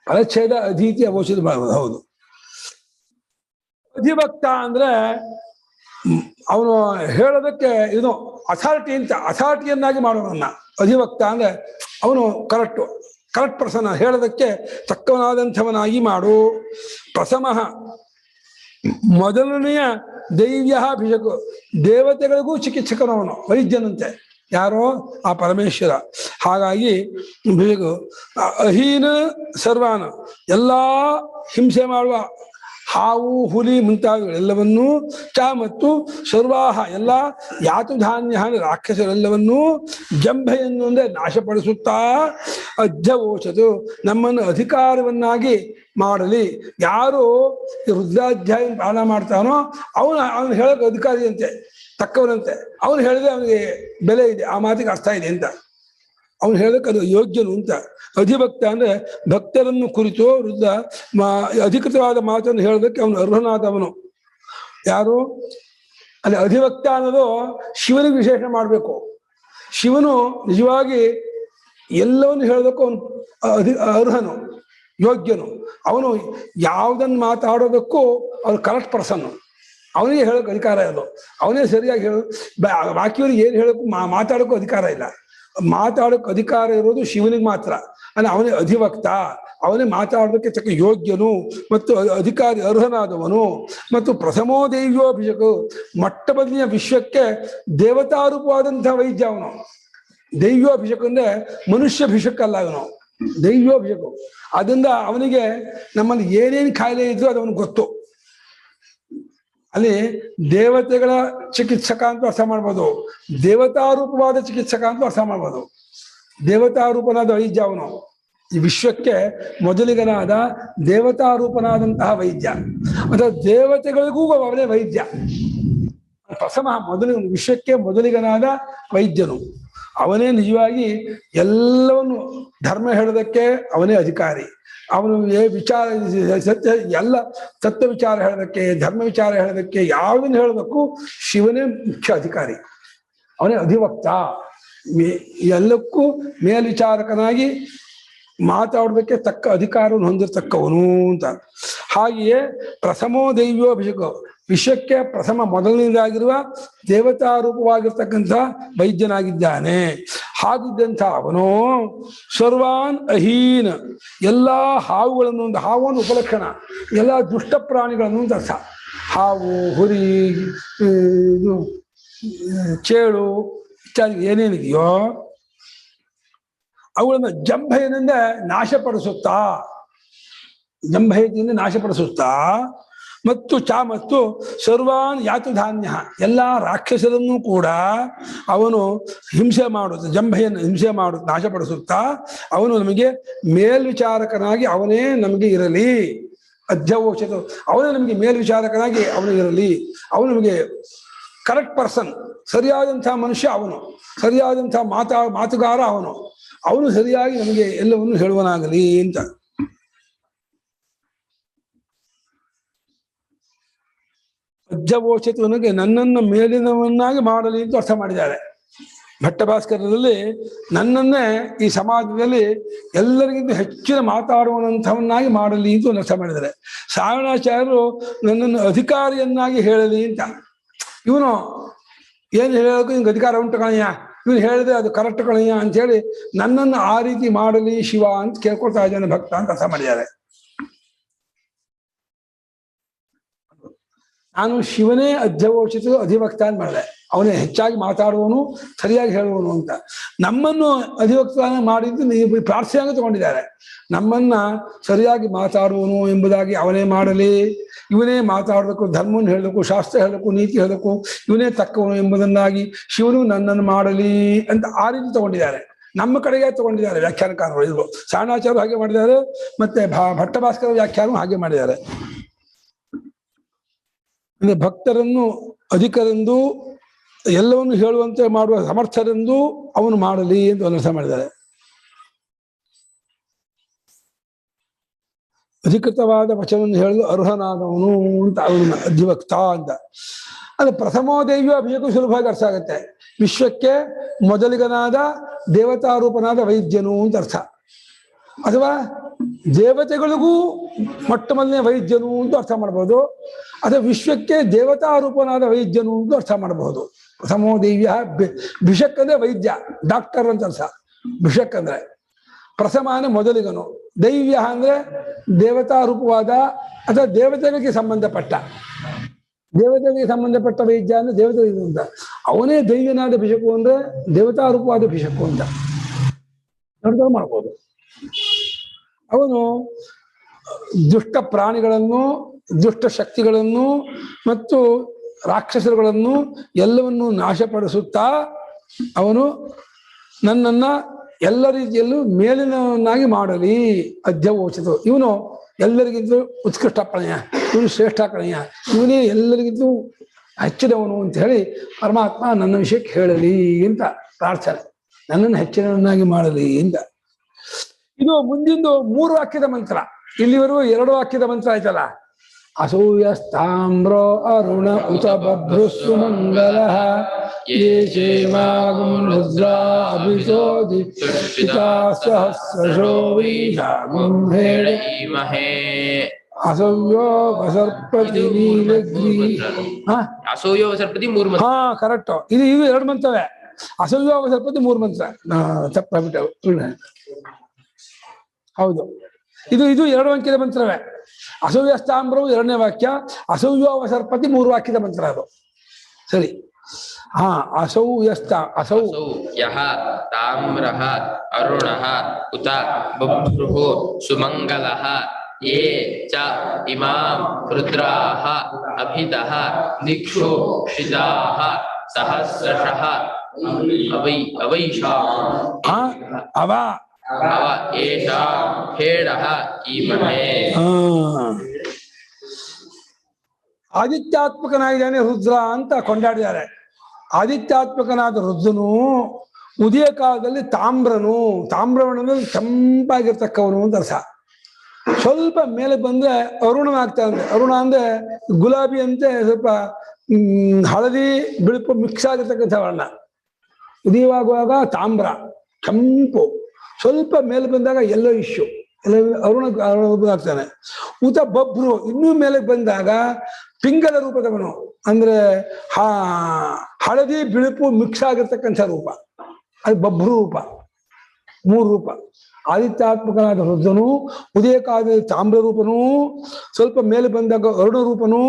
ಪರಿಚ್ಛೇದ ಅಧೀತಿ ಅವೋಚಿತ ಮಾಡಬಹುದು. ಹೌದು. ಅಧಿವಕ್ತ ಅಂದ್ರೆ ಅವನು ಹೇಳೋದಕ್ಕೆ ಇದು ಅಥಾರಿಟಿ ಅಂತ, ಅಥಾರಿಟಿಯನ್ನಾಗಿ ಮಾಡೋನನ್ನ ಅಧಿವಕ್ತ ಅಂದ್ರೆ ಅವನು ಕರೆಕ್ಟ್ ಪರ್ಸನ್, ಹೇಳೋದಕ್ಕೆ ತಕ್ಕವನಾದಂಥವನಾಗಿ ಮಾಡು. ಪ್ರಥಮಃ ಮೊದಲನೆಯ ದೈವ್ಯ ಭಿಷಕು, ದೇವತೆಗಳಿಗೂ ಚಿಕಿತ್ಸಕನವನು, ವೈದ್ಯನಂತೆ. ಯಾರೋ ಆ ಪರಮೇಶ್ವರ. ಹಾಗಾಗಿ ಭಿಷಕು ಅಹೀನ ಸರ್ವಾನ, ಎಲ್ಲಾ ಹಿಂಸೆ ಮಾಡುವ ಹಾವು ಹುಲಿ ಮುಂತಾದವುಗಳೆಲ್ಲವನ್ನೂ, ಚ ಮತ್ತು ಸರ್ವಾಹ ಎಲ್ಲ, ಯಾತು ಧಾನ್ಯ ರಾಕ್ಷಸರೆಲ್ಲವನ್ನೂ, ಜಂಭೆಯನ್ನು ಅಂದರೆ ನಾಶಪಡಿಸುತ್ತಾ, ಅಧ್ಯವೋಚತು ನಮ್ಮನ್ನು ಅಧಿಕಾರವನ್ನಾಗಿ ಮಾಡಲಿ. ಯಾರು ರುದ್ರಾಧ್ಯಾಯ ಪಾಲನ ಮಾಡ್ತಾನೋ ಅವನು ಹೇಳೋಕೆ ಅಧಿಕಾರಿಯಂತೆ, ತಕ್ಕವನಂತೆ. ಅವನು ಹೇಳಿದ್ರೆ ಅವನಿಗೆ ಬೆಲೆ ಇದೆ, ಆ ಮಾತಿಗೆ ಅರ್ಥ ಇದೆ ಅಂತ. ಅವನು ಹೇಳೋಕೆ ಅದು ಯೋಗ್ಯನು ಅಂತ. ಅಧಿಭಕ್ತ ಅಂದ್ರೆ ಭಕ್ತರನ್ನು ಕುರಿತು ವೃದ್ಧ ಅಧಿಕೃತವಾದ ಮಾತನ್ನು ಹೇಳೋದಕ್ಕೆ ಅವನು ಅರ್ಹನಾದವನು. ಯಾರು ಅಲ್ಲಿ ಅಧಿಭಕ್ತ ಅನ್ನೋದು ಶಿವನಿಗೆ ವಿಶೇಷ ಮಾಡಬೇಕು. ಶಿವನು ನಿಜವಾಗಿ ಎಲ್ಲವನ್ನು ಹೇಳೋದಕ್ಕೂ ಅವನು ಅರ್ಹನು, ಯೋಗ್ಯನು. ಅವನು ಯಾವುದನ್ನು ಮಾತಾಡೋದಕ್ಕೂ ಅವನು ಕರೆಕ್ಟ್ ಪರ್ಸನ್ನು, ಅವನಿಗೆ ಹೇಳೋಕೆ ಅಧಿಕಾರ ಇರೋದು. ಅವನೇ ಸರಿಯಾಗಿ ಹೇಳೋದು. ಬಾಕಿಯವರಿಗೆ ಏನು ಹೇಳೋಕ್ಕೂ ಮಾತಾಡೋಕ್ಕೂ ಅಧಿಕಾರ ಇಲ್ಲ. ಮಾತಾಡೋಕೆ ಅಧಿಕಾರ ಇರೋದು ಶಿವನಿಗೆ ಮಾತ್ರ. ಅಂದ್ರೆ ಅವನೇ ಅಧಿವಕ್ತ, ಅವನೇ ಮಾತಾಡೋದಕ್ಕೆ ತಕ್ಕ ಯೋಗ್ಯನು ಮತ್ತು ಅಧಿಕಾರಿ ಅರ್ಹನಾದವನು. ಮತ್ತು ಪ್ರಥಮೋ ದೈವ್ಯೋಭಿಷಕ, ಮೊಟ್ಟ ಮೊದಲಿನ ವಿಶ್ವಕ್ಕೆ ದೇವತಾರೂಪವಾದಂತಹ ವೈದ್ಯ ಅವನು. ದೈವ್ಯೋಭಿಷಕ ಅಂದ್ರೆ ಮನುಷ್ಯಾಭಿಷಕ ಅಲ್ಲ, ಅವನು ದೈವ್ಯೋಭಿಷಕ. ಅದರಿಂದ ಅವನಿಗೆ ನಮ್ಮಲ್ಲಿ ಏನೇನು ಕಾಯಿಲೆ ಇದ್ರು ಅದು ಅವನಿಗೆ ಗೊತ್ತು. ಅಲ್ಲಿ ದೇವತೆಗಳ ಚಿಕಿತ್ಸಕ ಅಂತ ಅರ್ಥ ಮಾಡ್ಬೋದು, ದೇವತಾರೂಪವಾದ ಚಿಕಿತ್ಸಕ ಅಂತ ಅರ್ಥ ಮಾಡ್ಬೋದು. ದೇವತಾರೂಪನಾದ ವೈದ್ಯ ಅವನು. ಈ ವಿಶ್ವಕ್ಕೆ ಮೊದಲಿಗನಾದ ದೇವತಾರೂಪನಾದಂತಹ ವೈದ್ಯ, ಅಥವಾ ದೇವತೆಗಳಿಗೂ ಅವನೇ ವೈದ್ಯ. ಪ್ರಥಮ ವಿಶ್ವಕ್ಕೆ ಮೊದಲಿಗನಾದ ವೈದ್ಯನು ಅವನೇ. ನಿಜವಾಗಿ ಎಲ್ಲವನ್ನು ಧರ್ಮ ಹೇಳೋದಕ್ಕೆ ಅವನೇ ಅಧಿಕಾರಿ. ಅವನು ವಿಚಾರ ಸತ್ಯ ಎಲ್ಲ ತತ್ವ ವಿಚಾರ ಹೇಳೋದಕ್ಕೆ, ಧರ್ಮ ವಿಚಾರ ಹೇಳೋದಕ್ಕೆ, ಯಾವುದನ್ನು ಹೇಳೋದಕ್ಕೂ ಶಿವನೇ ಮುಖ್ಯ ಅಧಿಕಾರಿ. ಅವನೇ ಅಧಿವಕ್ತ. ಎಲ್ಲಕ್ಕೂ ಮೇಲ್ವಿಚಾರಕನಾಗಿ ಮಾತಾಡೋದಕ್ಕೆ ತಕ್ಕ ಅಧಿಕಾರವನ್ನು ಹೊಂದಿರತಕ್ಕವನು ಅಂತ. ಹಾಗೆಯೇ ಪ್ರಥಮೋ ದೈವ್ಯೋಭಿಷೇಕ, ವಿಶ್ವಕ್ಕೆ ಪ್ರಥಮ ಮೊದಲನೇದಾಗಿರುವ ದೇವತಾರೂಪವಾಗಿರ್ತಕ್ಕಂಥ ವೈದ್ಯನಾಗಿದ್ದಾನೆ. ಹಾಗಿದ್ದಂಥ ಅವನು ಸರ್ವಾನ್ ಅಹೀನ್, ಎಲ್ಲ ಹಾವುಗಳನ್ನು, ಒಂದು ಹಾವು ಒಂದು ಉಪಲಕ್ಷಣ, ಎಲ್ಲ ದುಷ್ಟ ಪ್ರಾಣಿಗಳನ್ನು ಅಂತ ಅರ್ಥ. ಹಾವು, ಹುರಿ, ಇದು ಚೇಳು ಇತ್ಯಾದಿ ಏನೇನಿದೆಯೋ ಅವುಗಳನ್ನು ಜಂಭೆಯಿಂದ ನಾಶಪಡಿಸುತ್ತಾ, ಜಂಭೆಯಿಂದ ನಾಶಪಡಿಸುತ್ತಾ, ಮತ್ತು ಮತ್ತು ಸರ್ವಾನ್ ಯಾತು ಧಾನ್ಯ, ಎಲ್ಲ ರಾಕ್ಷಸರನ್ನು ಕೂಡ ಅವನು ಹಿಂಸೆ ಮಾಡುತ್ತಾ, ಜಂಭೆಯನ್ನು ಹಿಂಸೆ ಮಾಡುತ್ತಾ ನಾಶಪಡಿಸುತ್ತಾ, ಅವನು ನಮಗೆ ಮೇಲ್ವಿಚಾರಕನಾಗಿ ಅವನೇ ನಮಗೆ ಇರಲಿ. ಅಧ್ಯವೋಚತ, ಅವನೇ ನಮಗೆ ಮೇಲ್ವಿಚಾರಕನಾಗಿ ಅವನು ಇರಲಿ. ಅವನು ನಮಗೆ ಕರೆಕ್ಟ್ ಪರ್ಸನ್, ಸರಿಯಾದಂಥ ಮನುಷ್ಯ ಅವನು, ಸರಿಯಾದಂಥ ಮಾತುಗಾರ ಅವನು. ಅವನು ಸರಿಯಾಗಿ ನಮಗೆ ಎಲ್ಲವನ್ನು ಹೇಳುವನಾಗಲಿ ಅಂತ. ಅಧ್ಯವೋಚಿತವನಿಗೆ ನನ್ನನ್ನು ಮೇಲಿನವನ್ನಾಗಿ ಮಾಡಲಿ ಅಂತ ಅರ್ಥ ಮಾಡಿದ್ದಾರೆ ಭಟ್ಟಭಾಸ್ಕರದಲ್ಲಿ. ನನ್ನನ್ನೇ ಈ ಸಮಾಜದಲ್ಲಿ ಎಲ್ಲರಿಗಿಂತ ಹೆಚ್ಚಿನ ಮಾತಾಡುವಂಥವನ್ನಾಗಿ ಮಾಡಲಿ ಅಂತ ಅರ್ಥ ಮಾಡಿದ್ದಾರೆ. ಶ್ರಾವಣಾಚಾರ್ಯರು ನನ್ನನ್ನು ಅಧಿಕಾರಿಯನ್ನಾಗಿ ಹೇಳಲಿ ಅಂತ. ಇವನು ಏನು ಹೇಳೋದಕ್ಕೂ ನಿಮ್ಗೆ ಅಧಿಕಾರ ಉಂಟು ಕಣಯ್ಯ, ಇವನು ಹೇಳಿದ್ರೆ ಅದು ಕರೆಕ್ಟ್ ಕಣಯ್ಯ ಅಂತೇಳಿ ನನ್ನನ್ನು ಆ ರೀತಿ ಮಾಡಲಿ ಶಿವ ಅಂತ ಕೇಳ್ಕೊಳ್ತಾ ಇದ್ದಾನೆ ಭಕ್ತ ಅಂತ ಅರ್ಥ ಮಾಡಿದ್ದಾರೆ. ನಾನು ಶಿವನೇ ಅಧ್ಯವೋಚಿತ ಅಧಿವಕ್ತ ಅಂತ ಮಾಡಿದೆ. ಅವನೇ ಹೆಚ್ಚಾಗಿ ಮಾತಾಡುವವನು, ಸರಿಯಾಗಿ ಹೇಳುವವನು ಅಂತ. ನಮ್ಮನ್ನು ಅಧಿವಕ್ತ ಮಾಡಿದ್ದು ನೀವು ಪ್ರಾರ್ಥನೆಯಾಗಿ ತಗೊಂಡಿದ್ದಾರೆ. ನಮ್ಮನ್ನ ಸರಿಯಾಗಿ ಮಾತಾಡುವನು ಎಂಬುದಾಗಿ ಅವನೇ ಮಾಡಲಿ, ಇವನೇ ಮಾತಾಡಬೇಕು, ಧರ್ಮವನ್ನು ಹೇಳಬೇಕು, ಶಾಸ್ತ್ರ ಹೇಳಬೇಕು, ನೀತಿ ಹೇಳಬೇಕು, ಇವನೇ ತಕ್ಕವನು ಎಂಬುದನ್ನಾಗಿ ಶಿವನು ನನ್ನನ್ನು ಮಾಡಲಿ ಅಂತ ಆ ರೀತಿ ತಗೊಂಡಿದ್ದಾರೆ. ನಮ್ಮ ಕಡೆಗೆ ತಗೊಂಡಿದ್ದಾರೆ ವ್ಯಾಖ್ಯಾನಕಾರರು. ಇವರು ಸಾಣಾಚಾರ್ಯರು ಹಾಗೆ ಮಾಡಿದ್ದಾರೆ, ಮತ್ತೆ ಭಟ್ಟಭಾಸ್ಕರ ವ್ಯಾಖ್ಯಾನ ಹಾಗೆ ಮಾಡಿದ್ದಾರೆ. ಅಂದ್ರೆ ಭಕ್ತರನ್ನು ಅಧಿಕರೆಂದು ಎಲ್ಲವನ್ನು ಹೇಳುವಂತೆ ಮಾಡುವ ಸಮರ್ಥರೆಂದು ಅವನು ಮಾಡಲಿ ಅಂತ ಅರ್ಥ ಮಾಡಿದ್ದಾರೆ. ಅಧಿಕೃತವಾದ ವಚನವನ್ನು ಹೇಳಲು ಅರ್ಹನಾದವನು ಅಂತ ಅವನು ಅಧಿವಕ್ತ ಅಂತ. ಅದು ಪ್ರಥಮೋದೈವ್ಯ ಅಭಿಷೇಕ ಸುಲಭವಾಗಿ ಅರ್ಥ ಆಗುತ್ತೆ. ವಿಶ್ವಕ್ಕೆ ಮೊದಲಿಗನಾದ ದೇವತಾರೂಪನಾದ ವೈದ್ಯನು ಅಂತ ಅರ್ಥ. ಅಥವಾ ದೇವತೆಗಳಿಗೂ ಮೊಟ್ಟ ಮೊದಲನೇ ವೈದ್ಯನು ಅಂತ ಅರ್ಥ ಮಾಡ್ಬೋದು. ಅಥವಾ ವಿಶ್ವಕ್ಕೆ ದೇವತಾರೂಪನಾದ ವೈದ್ಯನು ಅಂತ ಅರ್ಥ ಮಾಡಬಹುದು. ಪ್ರಥಮೋದೈವ್ಯ, ಭಿಷಕ್ ಅಂದ್ರೆ ವೈದ್ಯ, ಡಾಕ್ಟರ್ ಅಂತ ಅರ್ಥ. ಭಿಷಕ್ ಅಂದ್ರೆ ಪ್ರಥಮ ಅಂದ್ರೆ ಮೊದಲಿಗನು, ದೈವ್ಯ ಅಂದ್ರೆ ದೇವತಾರೂಪವಾದ ಅಥವಾ ದೇವತೆಗಳಿಗೆ ಸಂಬಂಧಪಟ್ಟ ವೈದ್ಯ ಅಂದ್ರೆ ದೇವತೆಗಳು ಅಂತ. ಅವನೇ ದೈವ್ಯನಾದ ಭಿಷಕು ಅಂದ್ರೆ ದೇವತಾರೂಪವಾದ ಭಿಷಕು ಅಂತ ಅರ್ಥ ಮಾಡ್ಬೋದು. ಅವನು ದುಷ್ಟ ಪ್ರಾಣಿಗಳನ್ನು, ದುಷ್ಟ ಶಕ್ತಿಗಳನ್ನು ಮತ್ತು ರಾಕ್ಷಸರುಗಳನ್ನು ಎಲ್ಲವನ್ನೂ ನಾಶಪಡಿಸುತ್ತಾ ಅವನು ನನ್ನನ್ನ ಎಲ್ಲ ರೀತಿಯಲ್ಲೂ ಮೇಲಿನವನ್ನಾಗಿ ಮಾಡಲಿ. ಅಧ್ಯವೋಚಿತ, ಇವನು ಎಲ್ಲರಿಗಿಂತಲೂ ಉತ್ಕೃಷ್ಟ ಪ್ರಣಯ, ಇವನು ಶ್ರೇಷ್ಠ ಪ್ರಣಯ, ಇವನೇ ಎಲ್ಲರಿಗಿಂತಲೂ ಹೆಚ್ಚಿನವನು ಅಂತ ಹೇಳಿ ಪರಮಾತ್ಮ ನನ್ನ ವಿಷಯಕ್ಕೆ ಹೇಳಲಿ ಅಂತ ಪ್ರಾರ್ಥನೆ. ನನ್ನನ್ನು ಹೆಚ್ಚಿನವನ್ನಾಗಿ ಮಾಡಲಿ ಅಂತ. ಇದು ಮುಂದಿಂದು 3 ವಾಕ್ಯದ ಮಂತ್ರ. ಇಲ್ಲಿವರೆಗೂ 2 ವಾಕ್ಯದ ಮಂತ್ರ ಆಯ್ತಲ್ಲ. ಅಸೂಯಸ್ತಾಮ್ರೋ ಅರುಣ ಉತ ಬಭ್ರುಸ್ಸು ಮಂಗಲ ಯೇ ಚೇಮಾಗುಂ ರುದ್ರಾ ಅಭಿಸೋದಿ ಸಹಸ್ರಶೋ ವೀಶಾಗುಂ ಹೇಳೀಮಹೇ ಅಸವ್ಯೋ ವಸರ್ಪತಿ ನೀಲಗ್ರಿ. ಅಸೂಯೋ ವಸರ್ಪತಿ 3 ಮಂತ್ರ. ಕರೆಕ್ಟ್. ಇದು 2 ಮಂತ್ರವೇ. ಅಸವ್ಯೋ ವಸರ್ಪತಿ 3 ಮಂತ್ರ. ತಪ್ಪಾಗ್ಬಿಟ್ಟವು. ಹೌದು, ಇದು 2 ವಾಕ್ಯದ ಮಂತ್ರವೇ. ಅಸವ್ಯಸ್ತಾಮ್ರವು 2ನೇ ವಾಕ್ಯ, ಅಸವ್ಯೋವಸರ್ಪತಿ 3 ವಾಕ್ಯದ ಮಂತ್ರ ಅದು. ಸರಿ. ಅಸೌ ಯಃ ತಾಮ್ರಃ ಅರುಣಃ ಉತ ಬಭ್ರುಃ ಸುಮಂಗಲಃ ಯೇ ಚ ಇಮಾಂ ರುದ್ರಾಃ ಅಭಿತಃ ದಿಕ್ಷೋಷಿತಾಃ ಸಹಸ್ರಶಃ ಅವೈಷಾಂ ಅವ ಏಷಾ ಹೇಳಃ ಈಮಹೇ. ಆದಿತ್ಯಾತ್ಮಕನಾಗಿದ್ದಾನೆ ರುದ್ರ ಅಂತ ಕೊಂಡಾಡಿದ್ದಾರೆ. ಆದಿತ್ಯಾತ್ಮಕನಾದ ರುದ್ರನು ಉದಯ ಕಾಲದಲ್ಲಿ ತಾಮ್ರವಣ್ಣನಲ್ಲಿ ಕೆಂಪಾಗಿರ್ತಕ್ಕವನು ಅಂತ ಅರ್ಥ. ಸ್ವಲ್ಪ ಮೇಲೆ ಬಂದ್ರೆ ಅರುಣನಾಗ್ತಾನೆ. ಅರುಣ ಅಂದ್ರೆ ಗುಲಾಬಿ ಅಂತೆ ಸ್ವಲ್ಪ ಹಳದಿ ಬಿಳುಪು ಮಿಕ್ಸ್ ಆಗಿರ್ತಕ್ಕಂಥ ವರ್ಣ. ಉದಯವಾಗುವಾಗ ತಾಮ್ರ ಕೆಂಪು, ಸ್ವಲ್ಪ ಮೇಲೆ ಬಂದಾಗ ಎಲ್ಲೋ ಇಶ್ಯೂ ಅರುಣ ಆಗ್ತಾನೆ. ಉತ ಬಭ್ರು ಇನ್ನೂ ಮೇಲೆ ಬಂದಾಗ ಪಿಂಗಲ ರೂಪದವನು, ಅಂದ್ರೆ ಹಳದಿ ಬಿಳುಪು ಮಿಕ್ಸ್ ಆಗಿರ್ತಕ್ಕಂಥ ರೂಪ, ಅದು ಬಭ್ರು ರೂಪ. 3 ರೂಪ. ಆದಿತ್ಯಾತ್ಮಕನಾದ ರುದ್ರನು, ಉದಯ ಕಾಲದಲ್ಲಿ ತಾಮ್ರ ರೂಪನು, ಸ್ವಲ್ಪ ಮೇಲೆ ಬಂದಾಗ ಅರುಣ ರೂಪನು,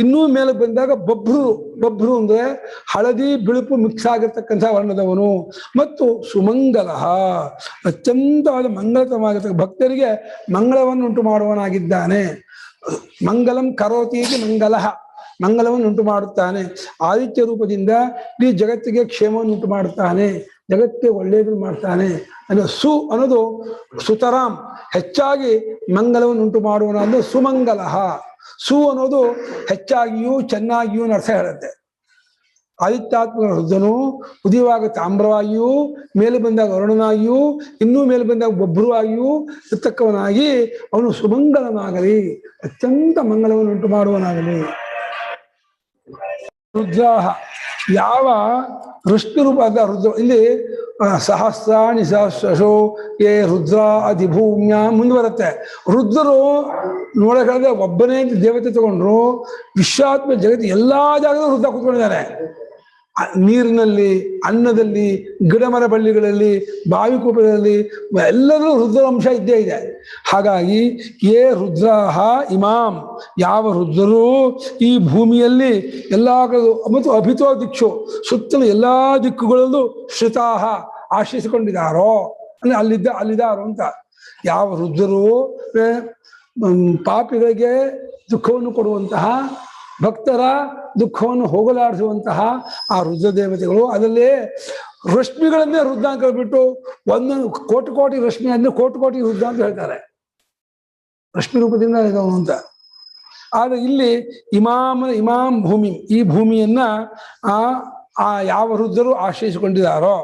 ಇನ್ನೂ ಮೇಲೆ ಬಂದಾಗ ಬಭ್ರು ಅಂದ್ರೆ ಹಳದಿ ಬಿಳುಪು ಮಿಕ್ಸ್ ಆಗಿರ್ತಕ್ಕಂಥ ವರ್ಣದವನು, ಮತ್ತು ಸುಮಂಗಲ ಅತ್ಯಂತವಾದ ಮಂಗಳತವಾಗಿರ್ತಕ್ಕ ಭಕ್ತರಿಗೆ ಮಂಗಳವನ್ನು ಉಂಟು ಮಾಡುವನಾಗಿದ್ದಾನೆ. ಮಂಗಲಂ ಕರೋತಿ ಮಂಗಲಃ, ಮಂಗಲವನ್ನು ಉಂಟು ಮಾಡುತ್ತಾನೆ. ಆದಿತ್ಯ ರೂಪದಿಂದ ಇಡೀ ಜಗತ್ತಿಗೆ ಕ್ಷೇಮವನ್ನು ಉಂಟು ಮಾಡುತ್ತಾನೆ, ಜಗತ್ತಿಗೆ ಒಳ್ಳೆಯದನ್ನು ಮಾಡ್ತಾನೆ. ಅಂದ್ರೆ ಸು ಅನ್ನೋದು ಸುತರಾಮ್, ಹೆಚ್ಚಾಗಿ ಮಂಗಲವನ್ನು ಉಂಟು ಮಾಡುವನ ಅಂದ್ರೆ ಸುಮಂಗಲ. ಸು ಅನ್ನೋದು ಹೆಚ್ಚಾಗಿಯೂ ಚೆನ್ನಾಗಿಯೂ ಅರ್ಥ ಹೇಳುತ್ತೆ. ಆದಿತ್ಯಾತ್ಮಕ ರುದ್ರನು ಉದಯವಾಗ ತಾಮ್ರವಾಗಿಯೂ, ಮೇಲೆ ಬಂದಾಗ ಅರುಣನಾಗಿಯೂ, ಇನ್ನೂ ಮೇಲೆ ಬಂದಾಗ ಬಭ್ರುವಾಗಿಯೂ ಇರ್ತಕ್ಕವನಾಗಿ ಅವನು ಸುಮಂಗಲನಾಗಲಿ, ಅತ್ಯಂತ ಮಂಗಲವನ್ನು ಉಂಟು ಮಾಡುವನಾಗಲಿ. ರುದ್ರಾಹ, ಯಾವ ವೃಷ್ಟಿ ರೂಪದ ರುದ್ರ, ಇಲ್ಲಿ ಸಹಸ್ರಾಣಿ ಸಹಸ್ರಶೋ ಯೇ ರುದ್ರ ಅಧಿಭೂಮ್ಯ ಮುಂದುವರುತ್ತೆ. ರುದ್ರರು ನೋಡಕ್ಕಾದ್ರೆ ಒಬ್ಬನೇ ದೇವತೆ ತಗೊಂಡ್ರು, ವಿಶ್ವಾತ್ಮ ಜಗತ್ತು ಎಲ್ಲಾ ಜಾಗದಲ್ಲೂ ರುದ್ರ ಕೂತ್ಕೊಂಡಿದ್ದಾರೆ. ನೀರಿನಲ್ಲಿ, ಅನ್ನದಲ್ಲಿ, ಗಿಡಮರ ಬಳ್ಳಿಗಳಲ್ಲಿ, ಬಾವಿಕೂಪದಲ್ಲಿ ಎಲ್ಲದೂ ರುದ್ರಾಂಶ ಇದ್ದೇ ಇದೆ. ಹಾಗಾಗಿ ಯೇ ರುದ್ರಾಹ ಇಮಾಂ, ಯಾವ ರುದ್ರರು ಈ ಭೂಮಿಯಲ್ಲಿ ಎಲ್ಲ ಮತ್ತು ಅಭಿತೋ ದಿಕ್ಷು, ಸುತ್ತಲೂ ಎಲ್ಲಾ ದಿಕ್ಕುಗಳಲ್ಲೂ ಶ್ರುತಾಹ ಆಶ್ರಯಿಸಿಕೊಂಡಿದ್ದಾರೋ ಅಂದ್ರೆ ಅಲ್ಲಿದ್ದಾರೋ ಅಂತ. ಯಾವ ರುದ್ರರು ಪಾಪಿಗಳಿಗೆ ದುಃಖವನ್ನು ಕೊಡುವಂತಹ, ಭಕ್ತರ ದುಃಖವನ್ನು ಹೋಗಲಾಡಿಸುವಂತಹ ಆ ರುದ್ರ ದೇವತೆಗಳು, ಅದರಲ್ಲಿ ರಶ್ಮಿಗಳನ್ನೇ ರುದ್ರ ಅಂತ ಹೇಳ್ಬಿಟ್ಟು ಒಂದೊಂದು ಕೋಟಿ ರಶ್ಮಿ ಅಂದ್ರೆ ಕೋಟಿ ರುದ್ರ ಅಂತ ಹೇಳ್ತಾರೆ, ರಶ್ಮಿ ರೂಪದಿಂದ ಇದಾವನು ಅಂತ. ಆದ್ರೆ ಇಲ್ಲಿ ಇಮಾಂ ಭೂಮಿ, ಈ ಭೂಮಿಯನ್ನ ಆ ಯಾವ ರುದ್ರರು ಆಶ್ರಯಿಸಿಕೊಂಡಿದ್ದಾರೋ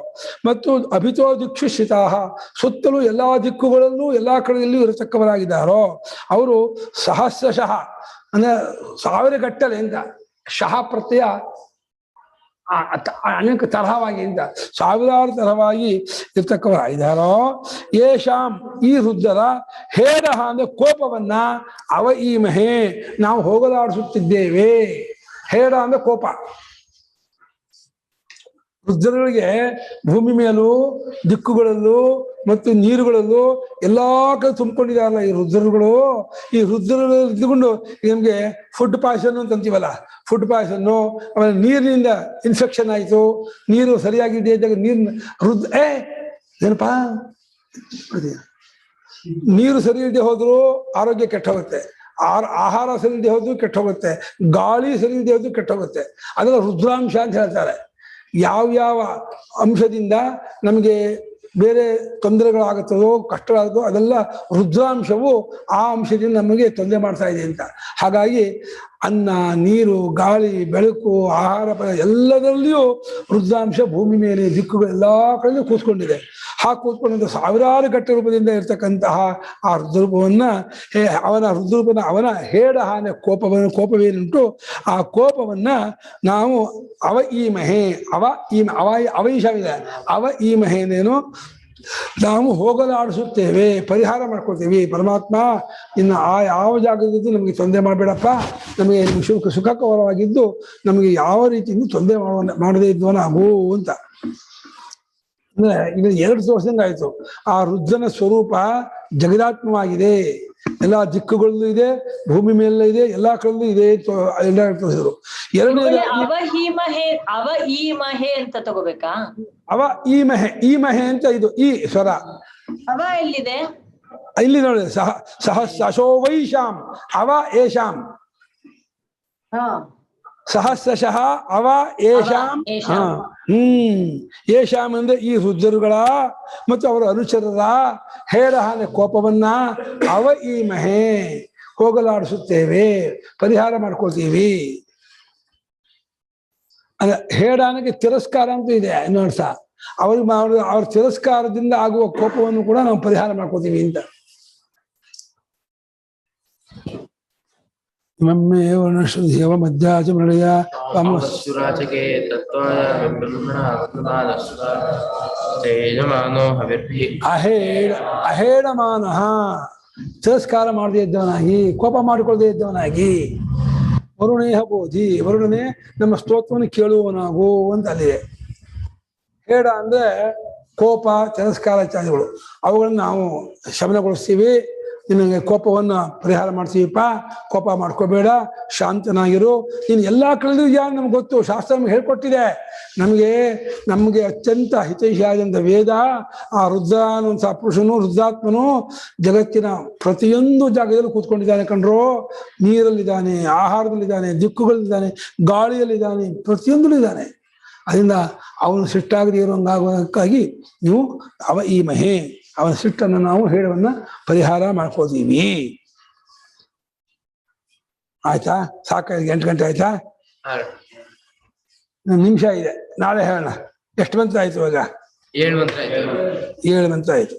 ಮತ್ತು ಅಭಿತೋ ದಿಕ್ಷು ಶಿತಾಹ, ಸುತ್ತಲೂ ಎಲ್ಲಾ ದಿಕ್ಕುಗಳಲ್ಲೂ ಎಲ್ಲಾ ಕಡೆಯಲ್ಲೂ ಇರತಕ್ಕವರಾಗಿದ್ದಾರೋ ಅವರು ಸಹಸ್ರಶಃ ಅಂದ್ರೆ 1000 ಗಟ್ಟಲೆ ಅಂತ, ಶಹ ಪ್ರತ್ಯಯ ಅನೇಕ ತರಹವಾಗಿ ಅಂತ 1000 ತರಹವಾಗಿ ಇರ್ತಕ್ಕವರಾಗಿದ್ದಾರೋ. ಯೇಷಾಂ, ಈ ರುದ್ರರ ಹೇರಹ ಅಂದ್ರೆ ಕೋಪವನ್ನ ಅವ ಈ ಮಹೆ ನಾವು ಹೋಗಲಾಡಿಸುತ್ತಿದ್ದೇವೆ. ಹೇರ ಅಂದ್ರೆ ಕೋಪ. ರುದ್ರಗಳಿಗೆ ಭೂಮಿ ಮೇಲೂ ದಿಕ್ಕುಗಳಲ್ಲೂ ಮತ್ತು ನೀರುಗಳಲ್ಲೂ ಎಲ್ಲಾ ಕಡೆ ತುಂಬಿಕೊಂಡಿದಾರಲ್ಲ ಈ ರುದ್ರಗಳು. ಈ ರುದ್ರಗಳು ಇದ್ದುಕೊಂಡು ನಮ್ಗೆ ಫುಡ್ ಪಾಯ್ಸನ್ ಅಂತ ಅಂತೀವಲ್ಲ, ಫುಡ್ ಪಾಯ್ಸನ್ನು, ಆಮೇಲೆ ನೀರಿನಿಂದ ಇನ್ಫೆಕ್ಷನ್ ಆಯ್ತು, ನೀರು ಸರಿಯಾಗಿ ಇದ್ದಾಗ ಏನಪ್ಪಾ ನೀರು ಸರಿ ಇಲ್ಲದೆ ಹೋದ್ರು ಆರೋಗ್ಯ ಕೆಟ್ಟ ಹೋಗುತ್ತೆ, ಆಹಾರ ಸರಿ ಇಲ್ಲದೆ ಹೋದ್ರು ಕೆಟ್ಟ ಹೋಗುತ್ತೆ, ಗಾಳಿ ಸರಿ ಇಲ್ಲದೆ ಹೋದ್ರು ಕೆಟ್ಟ ಹೋಗುತ್ತೆ. ಅದೆಲ್ಲ ರುದ್ರಾಂಶ ಅಂತ ಹೇಳ್ತಾರೆ. ಯಾವ ಅಂಶದಿಂದ ನಮಗೆ ಬೇರೆ ತೊಂದರೆಗಳಾಗುತ್ತದೋ ಕಷ್ಟಗಳಾಗುತ್ತೋ ಅದೆಲ್ಲ ರುದ್ರಾಂಶವು ಆ ಅಂಶದಿಂದ ನಮಗೆ ತೊಂದರೆ ಮಾಡ್ತಾ ಇದೆ ಅಂತ. ಹಾಗಾಗಿ ಅನ್ನ, ನೀರು, ಗಾಳಿ, ಬೆಳಕು, ಆಹಾರ ಎಲ್ಲದರಲ್ಲಿಯೂ ರುದ್ರಾಂಶ ಭೂಮಿ ಮೇಲೆ ದಿಕ್ಕುಗಳು ಎಲ್ಲಾ ಕಡೆಯೂ ಕೂತ್ಕೊಂಡಿದೆ. ಕೂತ್ಕೊಂಡಂತ 1000 ಗಟ್ಟ ರೂಪದಿಂದ ಇರ್ತಕ್ಕಂತಹ ಆ ರುದ್ರರೂಪವನ್ನ ಅವನ ಹೇಡಹಾನ ಕೋಪವೇನುಂಟು ಆ ಕೋಪವನ್ನ ನಾವು ಅವ ಈ ಮಹೆ ಅವ ಈ ಮಹೇನೇನು ನಾವು ಹೋಗಲಾಡಿಸುತ್ತೇವೆ, ಪರಿಹಾರ ಮಾಡ್ಕೊಳ್ತೇವೆ. ಪರಮಾತ್ಮ ಇನ್ನು ಯಾವ ಜಾಗದದ್ದು ನಮಗೆ ತೊಂದರೆ ಮಾಡಬೇಡಪ್ಪ, ನಮಗೆ ಸುಖಕರವಾಗಿದ್ದು ನಮಗೆ ಯಾವ ರೀತಿಯಿಂದ ತೊಂದರೆ ಮಾಡದೇ ಇದ್ವನ ಆಗೋ ಅಂತ. ಅಂದ್ರೆ ಈಗ 2 ತೋರ್ಸಂಗೆ ಆಯ್ತು. ಆ ರುದ್ರನ ಸ್ವರೂಪ ಜಗದಾತ್ಮವಾಗಿದೆ, ಎಲ್ಲಾ ದಿಕ್ಕುಗಳಲ್ಲೂ ಇದೆ, ಭೂಮಿ ಮೇಲೆಲ್ಲ ಇದೆ, ಎಲ್ಲಾ ಕಡೆಯಲ್ಲೂ ಇದೆ ಎಲ್ಲ ತೋರಿಸಿದ್ರು. ಎರಡನೇ ಅವ ಈ ಮಹೆ ಅಂತ ತಗೋಬೇಕಾ? ಅವ ಈ ಮಹೆ ಅಂತ ಇದು ಈ ಸ್ವರ. ಅವ ಎಲ್ಲಿದೆ? ಇಲ್ಲಿ ನೋಡಿ, ಸಹಸ್ರಶೋ ವೈಶಾಂ ಅವ ಏಷಾಂ, ಸಹಸ್ರಶಃ ಅವ ಏಷಾಂ. ಏಷಾಂ ಅಂದ್ರೆ ಈ ರುದ್ರರುಗಳ ಮತ್ತು ಅವರ ಅನುಚರರ ಹೇರಹಾನ ಕೋಪವನ್ನ ಅವ ಈ ಮಹೆ ಹೋಗಲಾಡಿಸುತ್ತೇವೆ, ಪರಿಹಾರ ಮಾಡ್ಕೊಳ್ತೀವಿ. ಹೇಡಾನಕ್ಕೆ ತಿರಸ್ಕಾರ ಅಂತೂ ಇದೆ ಇನ್ನೂ ಅರ್ಥ. ಅವ್ರ ತಿರಸ್ಕಾರದಿಂದ ಆಗುವ ಕೋಪವನ್ನು ಕೂಡ ನಾವು ಪರಿಹಾರ ಮಾಡ್ಕೋತೀವಿ ಅಂತ. ಮಮ್ಮೆ ವರ್ಣಶ್ರುತಿಯವ ಮಧ್ಯಾಚ ಮೃಳಯ ಸುರಾಚಕೆ ತತ್ವಾಯ ಬ್ರಹ್ಮಣ ಅಹೇಡಮಾನಃ, ತಿರಸ್ಕಾರ ಮಾಡದೇ ಇದ್ದವನಾಗಿ, ಕೋಪ ಮಾಡಿಕೊಳ್ಳದೆ ಇದ್ದವನಾಗಿ, ವರುಣೇಹ ಬೋಧಿ, ವರುಣನೇ ನಮ್ಮ ಸ್ತೋತ್ರವನ್ನು ಕೇಳುವವನಾಗು ಅಂತ ಅಲ್ಲಿದೆ. ಹೇಡ ಅಂದ್ರೆ ಕೋಪ, ತಿರಸ್ಕಾರ ಇತ್ಯಾದಿಗಳು, ಅವುಗಳನ್ನ ನಾವು ಶಮನಗೊಳಿಸ್ತೀವಿ. ನಿನಗೆ ಕೋಪವನ್ನ ಪರಿಹಾರ ಮಾಡ್ತೀವಿಪ್ಪ, ಕೋಪ ಮಾಡ್ಕೋಬೇಡ, ಶಾಂತನಾಗಿರು. ನೀನು ಎಲ್ಲಾ ಕಡೆಯೂ ಯಾರು ನಮ್ಗೆ ಗೊತ್ತು, ಶಾಸ್ತ್ರ ನಮ್ಗೆ ಹೇಳ್ಕೊಟ್ಟಿದೆ. ನಮಗೆ ಅತ್ಯಂತ ಹಿತೈಷಿಯಾದಂಥ ವೇದ ಆ ರುದ್ರ ಅನ್ನುವಂಥ ಪುರುಷನು, ರುದ್ರಾತ್ಮನು ಜಗತ್ತಿನ ಪ್ರತಿಯೊಂದು ಜಾಗದಲ್ಲೂ ಕೂತ್ಕೊಂಡಿದ್ದಾನೆ ಕಣ್ರೋ. ನೀರಲ್ಲಿದ್ದಾನೆ, ಆಹಾರದಲ್ಲಿದ್ದಾನೆ, ದಿಕ್ಕುಗಳಲ್ಲಿದ್ದಾನೆ, ಗಾಳಿಯಲ್ಲಿದ್ದಾನೆ, ಪ್ರತಿಯೊಂದಲ್ಲಿದ್ದಾನೆ. ಅದರಿಂದ ಅವನು ಸಿಟ್ಟಾಗದೇ ಇರೋಂಗಾಗೋದಕ್ಕಾಗಿ ನೀವು ಅವ ಈ ಮಹೆ, ಅವನ ಸಿಟ್ಟನ್ನು ನಾವು ಹೇಳವನ್ನ ಪರಿಹಾರ ಮಾಡ್ಕೋತೀವಿ. ಆಯ್ತಾ? ಸಾಕ? 8 ಗಂಟೆ ಆಯ್ತಾ? 1 ನಿಮಿಷ ಇದೆ, ನಾಳೆ ಹೇಳೋಣ. ಎಷ್ಟು ಮಂತ್ರ ಆಯ್ತು ಇವಾಗ? 7 ಮಂತ್ರ ಆಯ್ತು. 7 ಮಂತ್ರ ಆಯ್ತು.